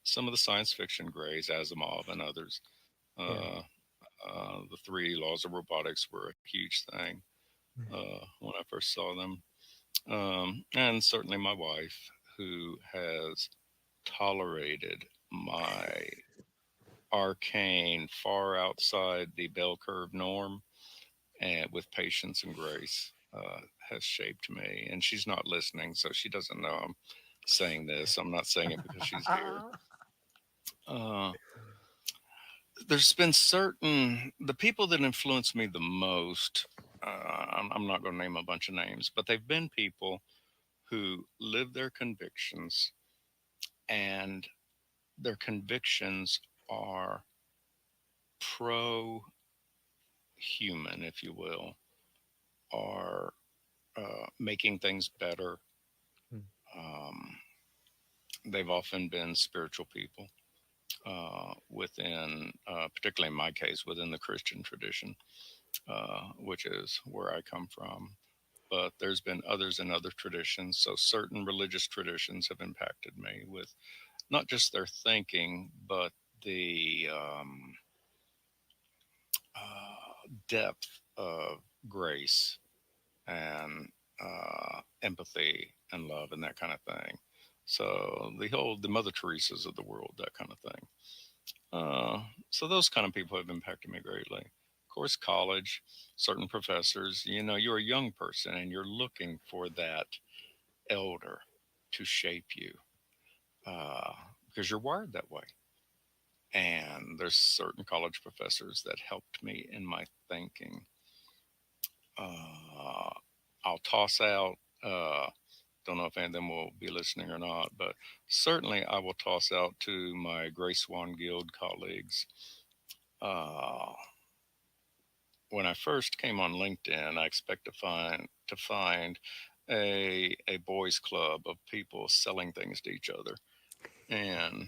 Some of the science fiction greys, Asimov and others. Yeah. Uh, the three laws of robotics were a huge thing when I first saw them. And certainly my wife, who has tolerated my arcane far outside the bell curve norm and with patience and grace has shaped me. And she's not listening, so she doesn't know I'm saying this. I'm not saying it because she's here. Uh, there's been certain the people that influence me the most. I'm not going to name a bunch of names, but they've been people who live their convictions, and their convictions are pro human, if you will, are making things better. Mm. Um, they've often been spiritual people within, particularly in my case, within the Christian tradition, which is where I come from. But there's been others in other traditions. So certain religious traditions have impacted me with not just their thinking, but the depth of grace and empathy and love and that kind of thing. So the Mother Teresa's of the world, that kind of thing. So those kind of people have impacted me greatly. Of course, college, certain professors. You're a young person and you're looking for that elder to shape you uh, because you're wired that way. And there's certain college professors that helped me in my thinking. Uh, I'll toss out. Don't know if any of them will be listening or not, but certainly I will toss out to my 𝐓𝐡𝐞 Guild colleagues. Uh, when I first came on LinkedIn, I expect to find a boys club of people selling things to each other, and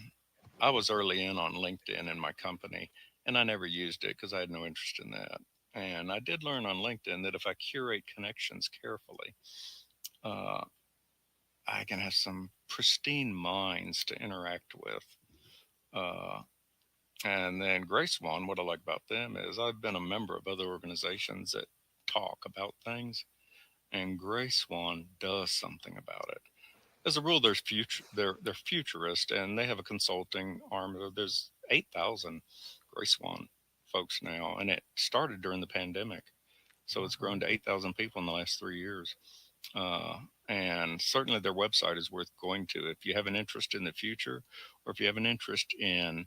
I was early in on LinkedIn in my company, and I never used it because I had no interest in that. And I did learn on LinkedIn that if I curate connections carefully, uh, I can have some pristine minds to interact with. Uh, and then Grace One, what I like about them is I've been a member of other organizations that talk about things, and Grace One does something about it. As a rule, they're futurist, and they have a consulting arm. There's 8,000 Grace One folks now, and it started during the pandemic, so it's grown Wow. to 8,000 people in the last 3 years. Uh, and certainly their website is worth going to if you have an interest in the future, or if you have an interest in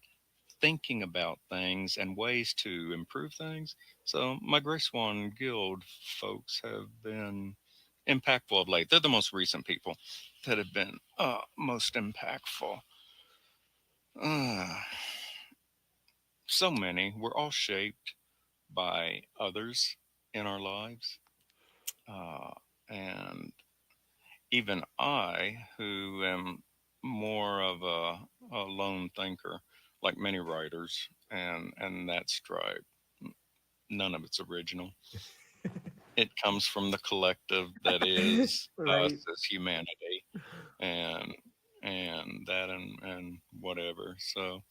thinking about things and ways to improve things. So my Grace One Guild folks have been impactful of late. They're the most recent people that have been most impactful. Uh, so many. We're all shaped by others in our lives. Uh, and even I, who am more of a lone thinker, like many writers, and that stripe, none of it's original. It comes from the collective that is us Right. as humanity, and and that and whatever. So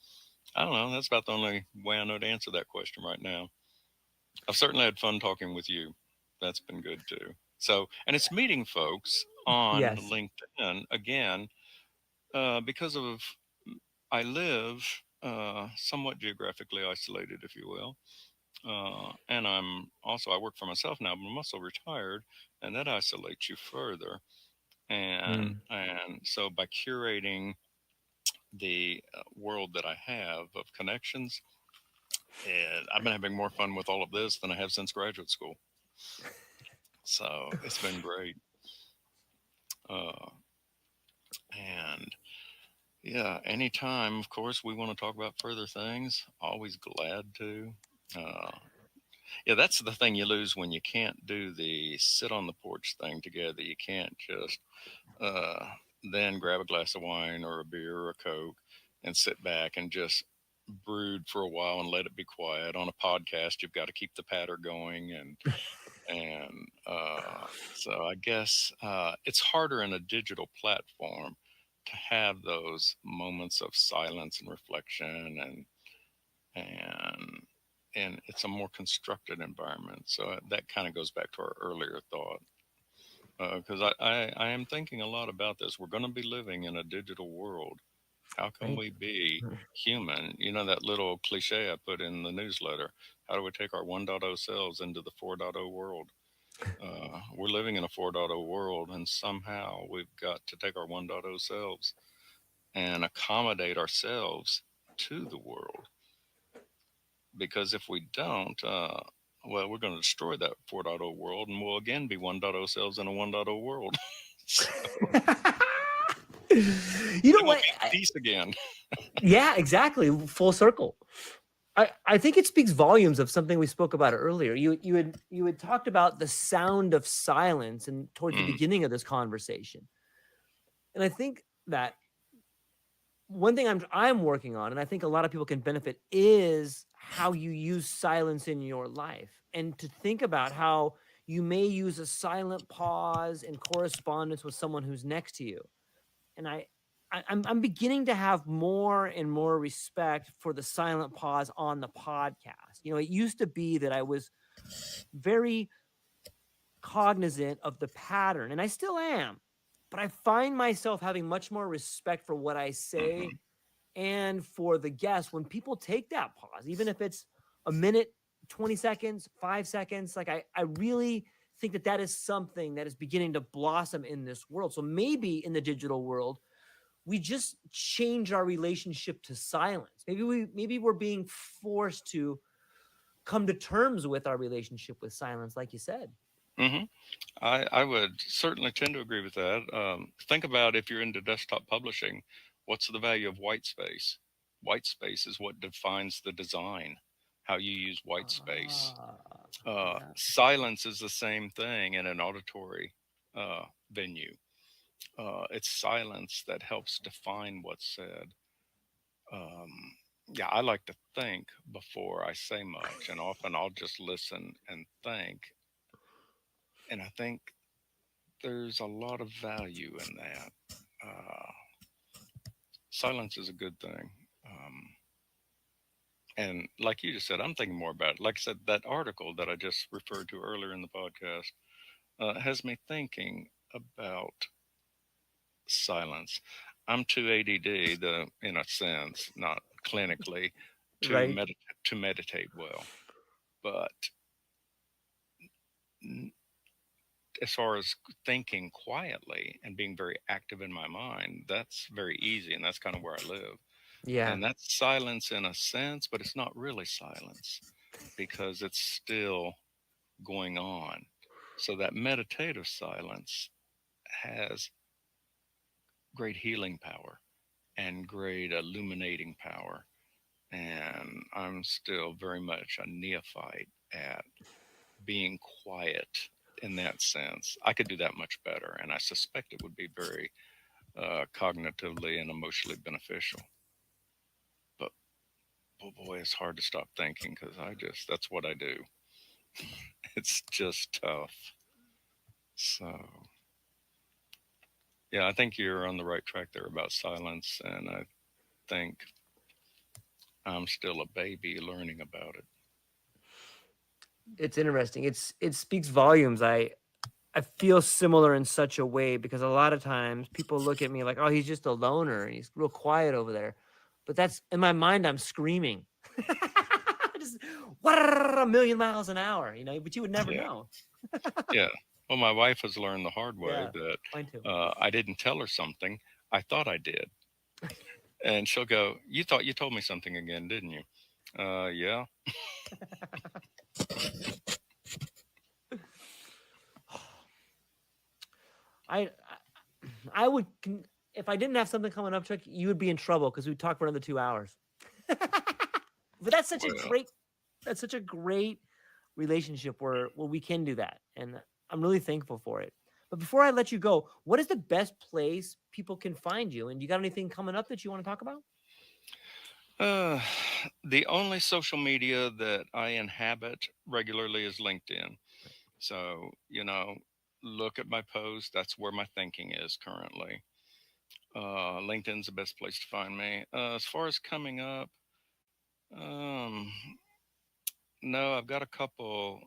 I don't know. That's about the only way I know to answer that question right now. I've certainly had fun talking with you. That's been good too. So, and it's meeting folks on Yes. LinkedIn again, because of I live somewhat geographically isolated, if you will. And I work for myself now, but I'm also retired, and that isolates you further. Mm. And so by curating the world that I have of connections, and I've been having more fun with all of this than I have since graduate school. So it's been great. Uh, and yeah, anytime, of course, we want to talk about further things, always glad to. Uh, yeah, that's the thing you lose when you can't do the sit on the porch thing together. You can't just uh, then grab a glass of wine or a beer or a Coke and sit back and just brood for a while and let it be quiet. On a podcast, you've got to keep the patter going, and so I guess it's harder in a digital platform to have those moments of silence and reflection, and and it's a more constructed environment. So that kind of goes back to our earlier thought, because I am thinking a lot about this. We're going to be living in a digital world. How can Right. we be human? You know, that little cliche I put in the newsletter. How do we take our 1.0 selves into the 4.0 world? We're living in a 4.0 world, and somehow we've got to take our 1.0 selves and accommodate ourselves to the world. Because if we don't, well, we're going to destroy that 4.0 world, and we'll again be 1.0 selves in a 1.0 world. So You know it won't what? be peace again. Yeah, exactly. Full circle. I think it speaks volumes of something we spoke about earlier. You had talked about the sound of silence and towards the Mm, beginning of this conversation. And I think that one thing I'm working on, and I think a lot of people can benefit, is how you use silence in your life. And to think about how you may use a silent pause in correspondence with someone who's next to you. And I'm beginning to have more and more respect for the silent pause on the podcast. You know, it used to be that I was very cognizant of the pattern, and I still am, but I find myself having much more respect for what I say mhm. and for the guests when people take that pause, even if it's a minute, 20 seconds, 5 seconds. Like I really think that that is something that is beginning to blossom in this world. So maybe in the digital world, we just change our relationship to silence. Maybe we're being forced to come to terms with our relationship with silence, like you said. Hmm. I would certainly tend to agree with that. Think about if you're into desktop publishing, what's the value of white space? White space is what defines the design, how you use white space. Yeah. Silence is the same thing in an auditory venue. It's silence that helps define what's said. Yeah, I like to think before I say much, and often I'll just listen and think. And I think there's a lot of value in that. Uh, Silence is a good thing. Um, and like you just said, I'm thinking more about it. Like I said, that article that I just referred to earlier in the podcast has me thinking about silence. I'm too ADD, in a sense, not clinically, Right. to meditate well. But n- as far as thinking quietly and being very active in my mind, that's very easy, and that's kind of where I live. Yeah. And that's silence in a sense, but it's not really silence because it's still going on. So that meditative silence has great healing power and great illuminating power. And I'm still very much a neophyte at being quiet in that sense. I could do that much better, and I suspect it would be very cognitively and emotionally beneficial. But oh boy, it's hard to stop thinking because that's what I do. It's just tough. So Yeah, I think you're on the right track there about silence, and I think I'm still a baby learning about it. It's interesting. It speaks volumes. I feel similar in such a way because a lot of times people look at me like, oh, he's just a loner. He's real quiet over there. But that's in my mind, I'm screaming. Just a million miles an hour, but you would never Yeah, know. yeah. Well, my wife has learned the hard way Yeah, that mine too. I didn't tell her something. I thought I did. And she'll go, "You thought you told me something again, didn't you?" Yeah. I I would if I didn't have something coming up, Chuck, you would be in trouble because we'd talk for another 2 hours. But Well, that's such a great relationship where we can do that, and I'm really thankful for it. But before I let you go, what is the best place people can find you? And you got anything coming up that you want to talk about? uh, the only social media that I inhabit regularly is LinkedIn. So, look at my post. That's where my thinking is currently. LinkedIn's the best place to find me. As far as coming up, um, no, I've got a couple.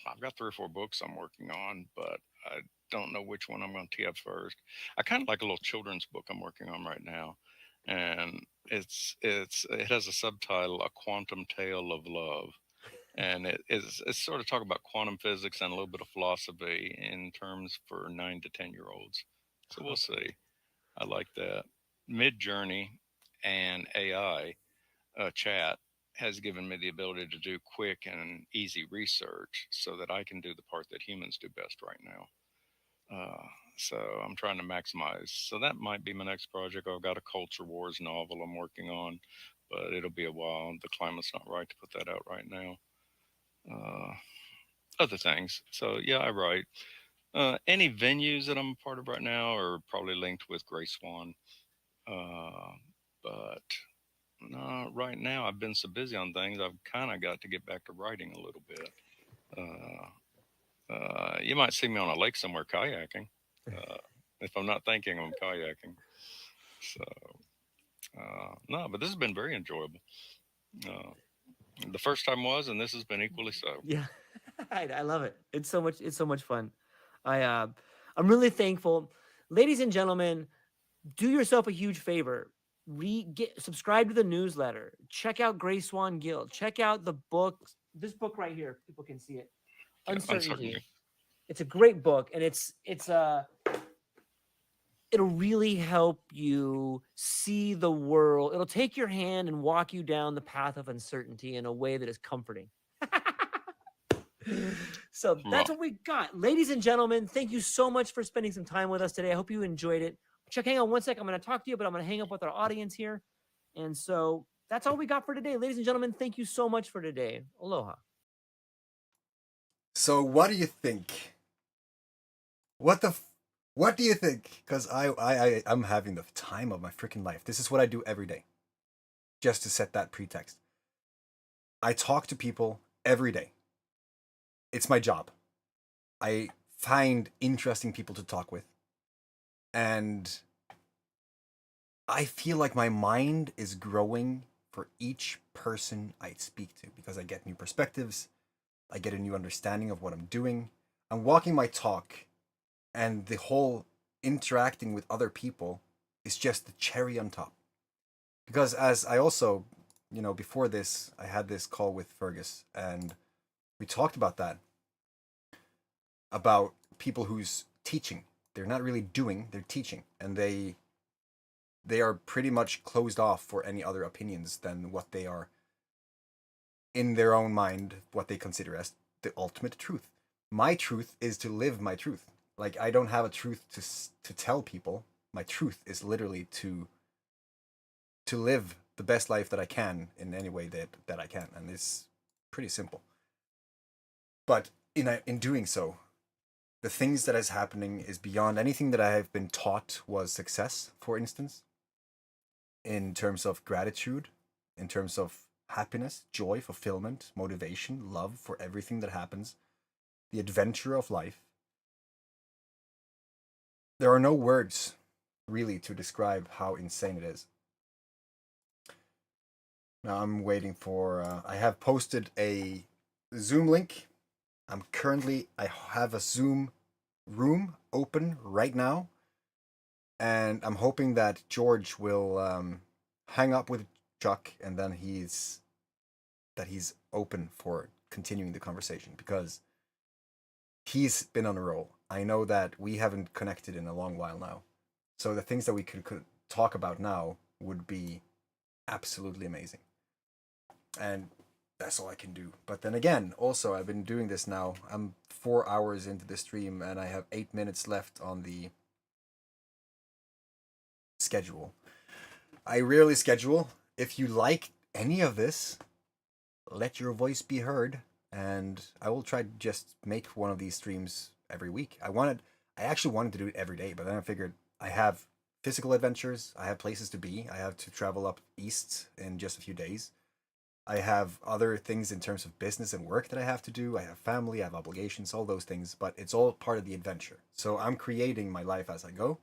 I've got 3 or 4 books I'm working on, but I don't know which one I'm going to tee up first. I kind of like a little children's book I'm working on right now, and it has a subtitle, "A Quantum Tale of Love," and it's sort of talk about quantum physics and a little bit of philosophy in terms for 9 to 10 year olds. So we'll Okay. see. I like that. Mid Journey and AI chat has given me the ability to do quick and easy research so that I can do the part that humans do best right now. Uh, so I'm trying to maximize. So that might be my next project. I've got a Culture Wars novel I'm working on, but it'll be a while. The climate's not right to put that out right now. Uh, Other things. So yeah, I write. Any venues that I'm a part of right now are probably linked with Gray Swan. Uh, but no, right now I've been so busy on things, I've kind of got to get back to writing a little bit. You might see me on a lake somewhere kayaking. Uh, if I'm not thinking, I'm kayaking. So, no, but this has been very enjoyable. Uh, the first time was, and this has been equally so. Yeah, I love it. It's so much. It's so much fun. I uh, I'm really thankful, ladies and gentlemen. Do yourself a huge favor. Subscribe to the newsletter. Check out Gray Swan Guild. Check out the book. This book right here. People can see it. Yeah, Uncertainty. uncertainty. It's a great book, and it'll really help you see the world. It'll take your hand and walk you down the path of uncertainty in a way that is comforting. So Well, that's what we got. Ladies and gentlemen, thank you so much for spending some time with us today. I hope you enjoyed it. Chuck, hang on one sec. I'm going to talk to you, but I'm going to hang up with our audience here. And so that's all we got for today. Ladies and gentlemen, thank you so much for today. Aloha. So what do you think? What the? What do you think? Because I'm having the time of my freaking life. This is what I do every day, just to set that pretext. I talk to people every day. It's my job. I find interesting people to talk with, and I feel like my mind is growing for each person I speak to because I get new perspectives. I get a new understanding of what I'm doing. I'm walking my talk, and the whole interacting with other people is just the cherry on top. Because as I also, before this, I had this call with Fergus, and we talked about that, about people who's teaching. They're not really doing, they're teaching, and they are pretty much closed off for any other opinions than what they are in their own mind, what they consider as the ultimate truth. My truth is to live my truth. Like, I don't have a truth to tell people. My truth is literally to live the best life that I can in any way that I can, and it's pretty simple. But in doing so, the things that is happening is beyond anything that I have been taught was success. For instance, in terms of gratitude, in terms of happiness, joy, fulfillment, motivation, love for everything that happens, the adventure of life. there are no words really to describe how insane it is. Now I'm waiting for. I have posted a Zoom link. I have a Zoom room open right now, and I'm hoping that George will hang up with Chuck, and then he's open for continuing the conversation because he's been on a roll. I know that we haven't connected in a long while now, so the things that we could talk about now would be absolutely amazing, and that's all I can do. But then again, also I've been doing this now. I'm 4 hours into the stream, and I have 8 minutes left on the schedule. I rarely schedule. If you like any of this, let your voice be heard, and I will try to just make one of these streams every week. I actually wanted to do it every day, but then I figured I have physical adventures, I have places to be, I have to travel up east in just a few days. I have other things in terms of business and work that I have to do. I have family, I have obligations, all those things, but it's all part of the adventure. So I'm creating my life as I go.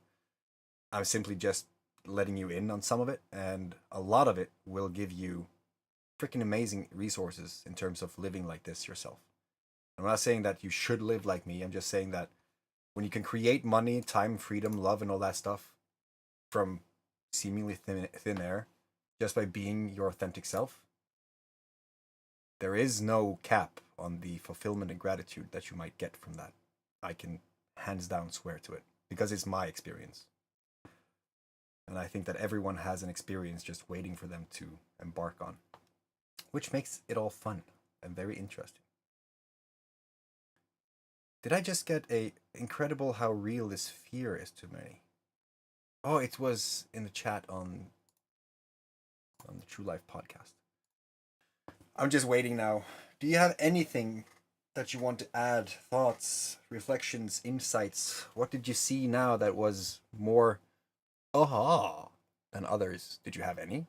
I'm simply just letting you in on some of it, and a lot of it will give you freaking amazing resources in terms of living like this yourself. I'm not saying that you should live like me. I'm just saying that when you can create money, time, freedom, love, and all that stuff from seemingly thin air just by being your authentic self, there is no cap on the fulfillment and gratitude that you might get from that. I can hands down swear to it because it's my experience. And I think that everyone has an experience just waiting for them to embark on, which makes it all fun and very interesting. Did I just get a incredible how real this fear is to many? Oh, it was in the chat on the True Life podcast. I'm just waiting now. Do you have anything that you want to add? Thoughts, reflections, insights? What did you see now that was more aha than others? Did you have any?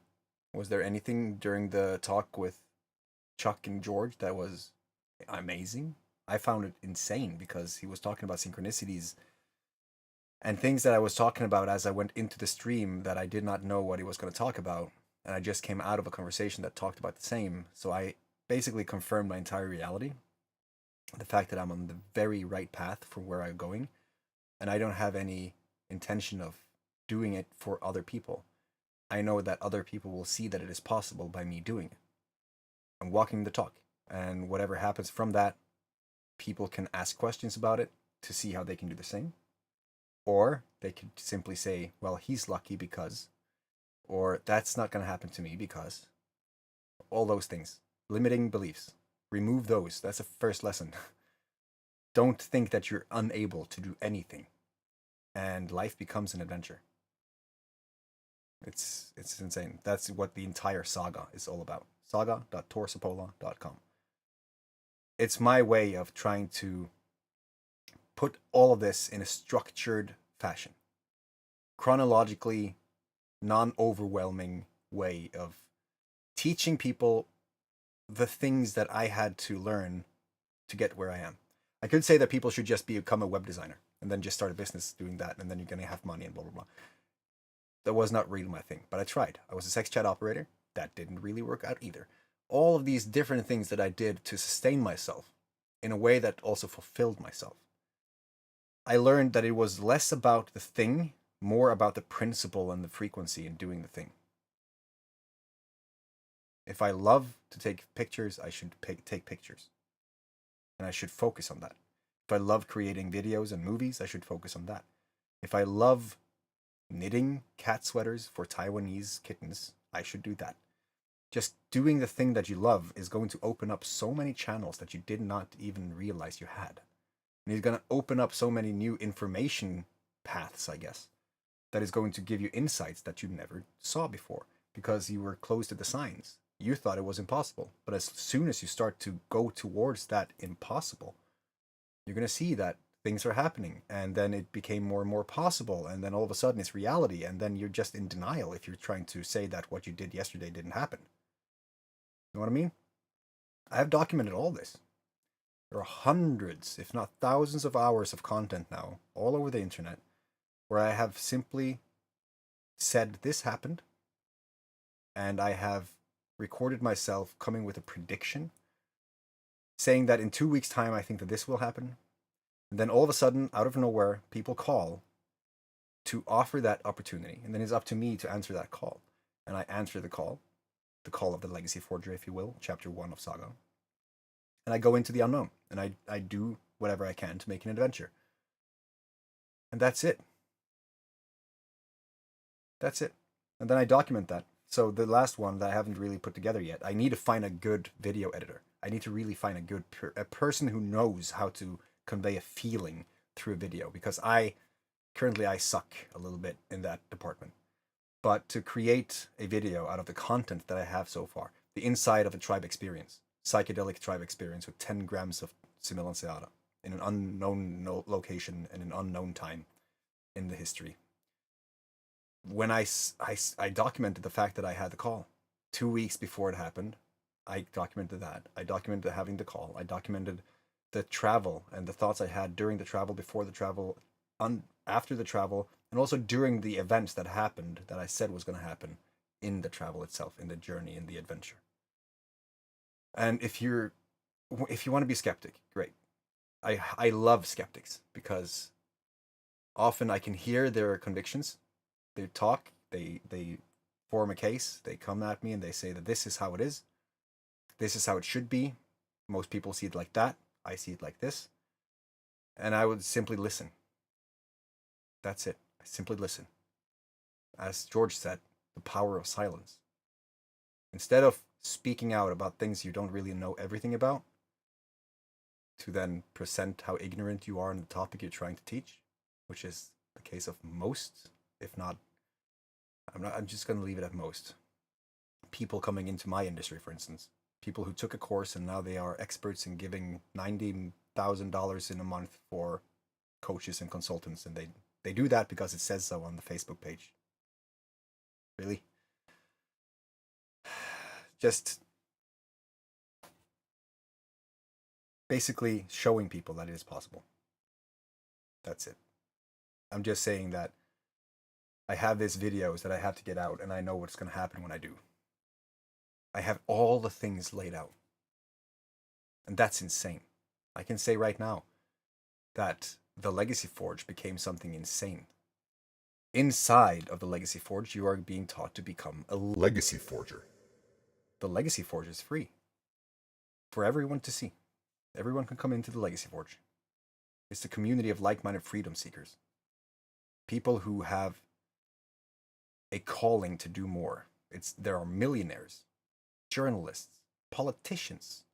Was there anything during the talk with Chuck and George that was amazing? I found it insane because he was talking about synchronicities and things that I was talking about as I went into the stream that I did not know what he was going to talk about. And I just came out of a conversation that talked about the same. So I basically confirmed my entire reality. The fact that I'm on the very right path for where I'm going. And I don't have any intention of doing it for other people. I know that other people will see that it is possible by me doing it. I'm walking the talk. And whatever happens from that, people can ask questions about it to see how they can do the same. Or they could simply say, well, he's lucky because, or that's not going to happen to me because, all those things. Limiting beliefs. Remove those. That's the first lesson. Don't think that you're unable to do anything. And life becomes an adventure. It's insane. That's what the entire saga is all about. saga.theseppola.com. It's my way of trying to put all of this in a structured fashion. Chronologically, non-overwhelming way of teaching people the things that I had to learn to get where I am. I could say that people should just become a web designer and then just start a business doing that, and then you're going to have money and blah, blah, blah. That was not really my thing, but I tried. I was a sex chat operator. That didn't really work out either. All of these different things that I did to sustain myself in a way that also fulfilled myself. I learned that it was less about the thing, more about the principle and the frequency in doing the thing. If I love to take pictures, I should take pictures. And I should focus on that. If I love creating videos and movies, I should focus on that. If I love knitting cat sweaters for Taiwanese kittens, I should do that. Just doing the thing that you love is going to open up so many channels that you did not even realize you had. And it's going to open up so many new information paths, I guess, that is going to give you insights that you never saw before because you were close to the signs. You thought it was impossible. But as soon as you start to go towards that impossible, you're going to see that things are happening. And then it became more and more possible. And then all of a sudden it's reality. And then you're just in denial if you're trying to say that what you did yesterday didn't happen. You know what I mean? I have documented all this. There are hundreds, if not thousands of hours of content now all over the internet where I have simply said this happened, and I have recorded myself coming with a prediction, saying that in 2 weeks' time I think that this will happen. And then all of a sudden, out of nowhere, people call to offer that opportunity. And then it's up to me to answer that call. And I answer the call of the Legacy Forger, if you will, chapter 1 of Saga. And I go into the unknown, and I do whatever I can to make an adventure. And that's it. That's it. And then I document that. So the last one that I haven't really put together yet, I need to find a good video editor. I need to really find a person who knows how to convey a feeling through a video, because currently I suck a little bit in that department. But to create a video out of the content that I have so far, the inside of a tribe experience, psychedelic tribe experience with 10 grams of 𝐓𝐶 𝐒𝐴𝐴 in an unknown location and an unknown time in the history. When I documented the fact that I had the call 2 weeks before it happened, I documented that. I documented having the call. I documented the travel and the thoughts I had during the travel, before the travel, after the travel, and also during the events that happened that I said was going to happen in the travel itself, in the journey, in the adventure. And if you want to be skeptic, great. I love skeptics, because often I can hear their convictions. They talk, they form a case, they come at me and they say that this is how it is. This is how it should be. Most people see it like that. I see it like this. And I would simply listen. That's it. I simply listen. As George said, the power of silence. Instead of speaking out about things you don't really know everything about, to then present how ignorant you are on the topic you're trying to teach, which is the case of most, if not, I'm just going to leave it at most. People coming into my industry, for instance, people who took a course and now they are experts in giving $90,000 in a month for coaches and consultants, and they do that because it says so on the Facebook page. Really? Just basically showing people that it is possible. That's it. I'm just saying that I have these videos that I have to get out, and I know what's going to happen when I do. I have all the things laid out. And that's insane. I can say right now that the Legacy Forge became something insane. Inside of the Legacy Forge, you are being taught to become a Legacy Forger. The Legacy Forge is free for everyone to see. Everyone can come into the Legacy Forge. It's a community of like-minded freedom seekers. People who have a calling to do more. There are millionaires, journalists, politicians,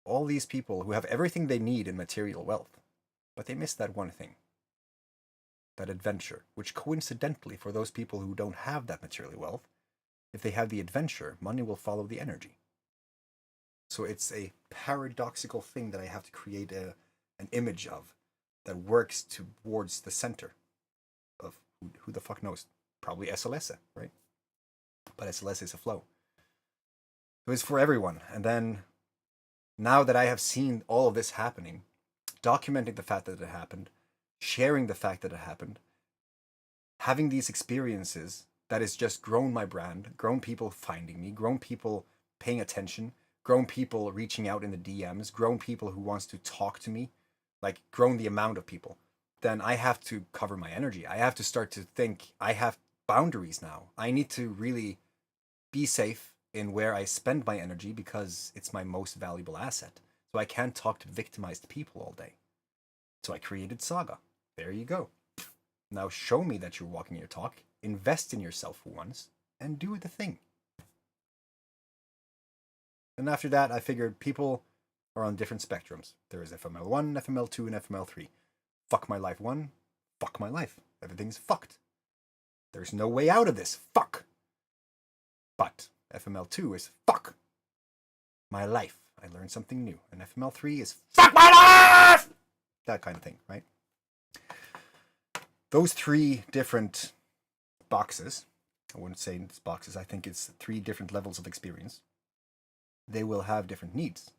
all these people who have everything they need in material wealth, but they miss that one thing, that adventure, which coincidentally, for those people who don't have that material wealth, if they have the adventure, money will follow the energy. So it's a paradoxical thing that I have to create an image of that works towards the center of who the fuck knows. Probably SLS, right? But SLS is a flow. So it's for everyone. And then, now that I have seen all of this happening, documenting the fact that it happened, sharing the fact that it happened, having these experiences that has just grown my brand, grown people finding me, grown people paying attention, grown people reaching out in the DMs, grown people who wants to talk to me, like grown the amount of people, then I have to cover my energy. I have to start to think I have boundaries now. I need to really be safe in where I spend my energy, because it's my most valuable asset. So I can't talk to victimized people all day. So I created Saga. There you go. Now show me that you're walking your talk, invest in yourself for once, and do the thing. And after that, I figured people are on different spectrums. There is FML1, FML2, and FML3. Fuck my life 1, fuck my life. Everything's fucked. There's no way out of this. Fuck. But FML2 is fuck my life. I learned something new. And FML3 is fuck my life! That kind of thing, right? Those 3 different boxes, I wouldn't say it's boxes, I think it's 3 different levels of experience. They will have different needs.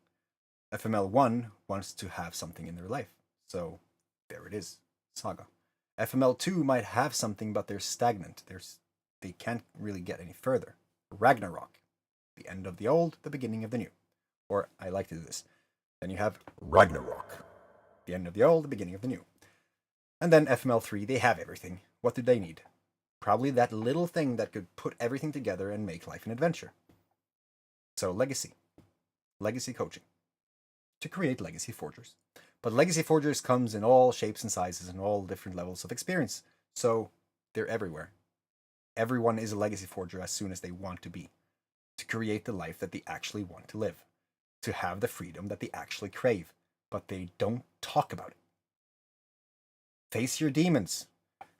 FML1 wants to have something in their life. So there it is, Saga. FML2 might have something, but they're stagnant. They can't really get any further. Ragnarok, the end of the old, the beginning of the new. Or I like to do this. Then you have Ragnarok, the end of the old, the beginning of the new. And then FML3, they have everything. What do they need? Probably that little thing that could put everything together and make life an adventure. So legacy coaching, to create legacy forgers. But legacy forgers comes in all shapes and sizes and all different levels of experience. So they're everywhere. Everyone is a legacy forger as soon as they want to be, to create the life that they actually want to live, to have the freedom that they actually crave, but they don't talk about it. Face your demons.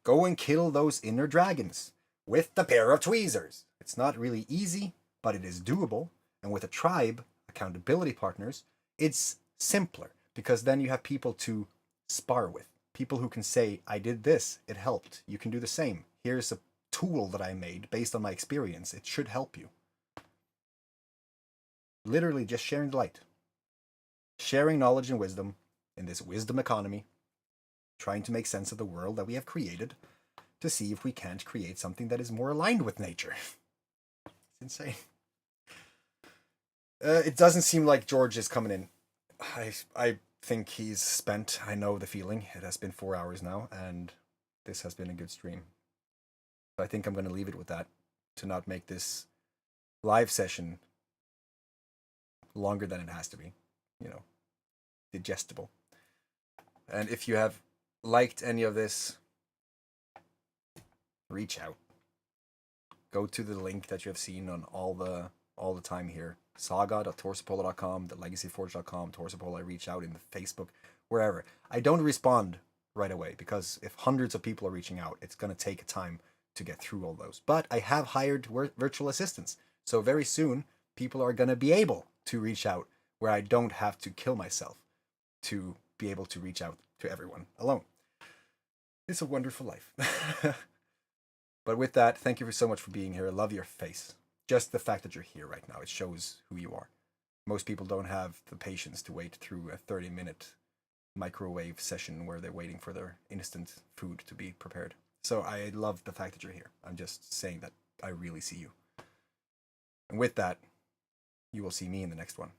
Go and kill those inner dragons with the pair of tweezers. It's not really easy, but it is doable. And with a tribe, accountability partners, it's simpler because then you have people to spar with. People who can say, I did this, it helped. You can do the same. Here's a tool that I made based on my experience. It should help you. Literally just sharing the light. Sharing knowledge and wisdom in this wisdom economy. Trying to make sense of the world that we have created to see if we can't create something that is more aligned with nature. It's insane. It doesn't seem like George is coming in. I think he's spent. I know the feeling. It has been 4 hours now, and this has been a good stream. So I think I'm going to leave it with that, to not make this live session longer than it has to be. Digestible. And if you have liked any of this, reach out. Go to the link that you have seen on all the time here. saga.theseppola.com, thelegacyforge.com, Theseppola. Reach out in the Facebook, wherever. I don't respond right away because if hundreds of people are reaching out, it's going to take time to get through all those. But I have hired virtual assistants. So very soon, people are going to be able to reach out where I don't have to kill myself to be able to reach out to everyone alone. It's a wonderful life. But with that, thank you so much for being here. I love your face. Just the fact that you're here right now, it shows who you are. Most people don't have the patience to wait through a 30-minute microwave session where they're waiting for their instant food to be prepared. So I love the fact that you're here. I'm just saying that I really see you. And with that, you will see me in the next one.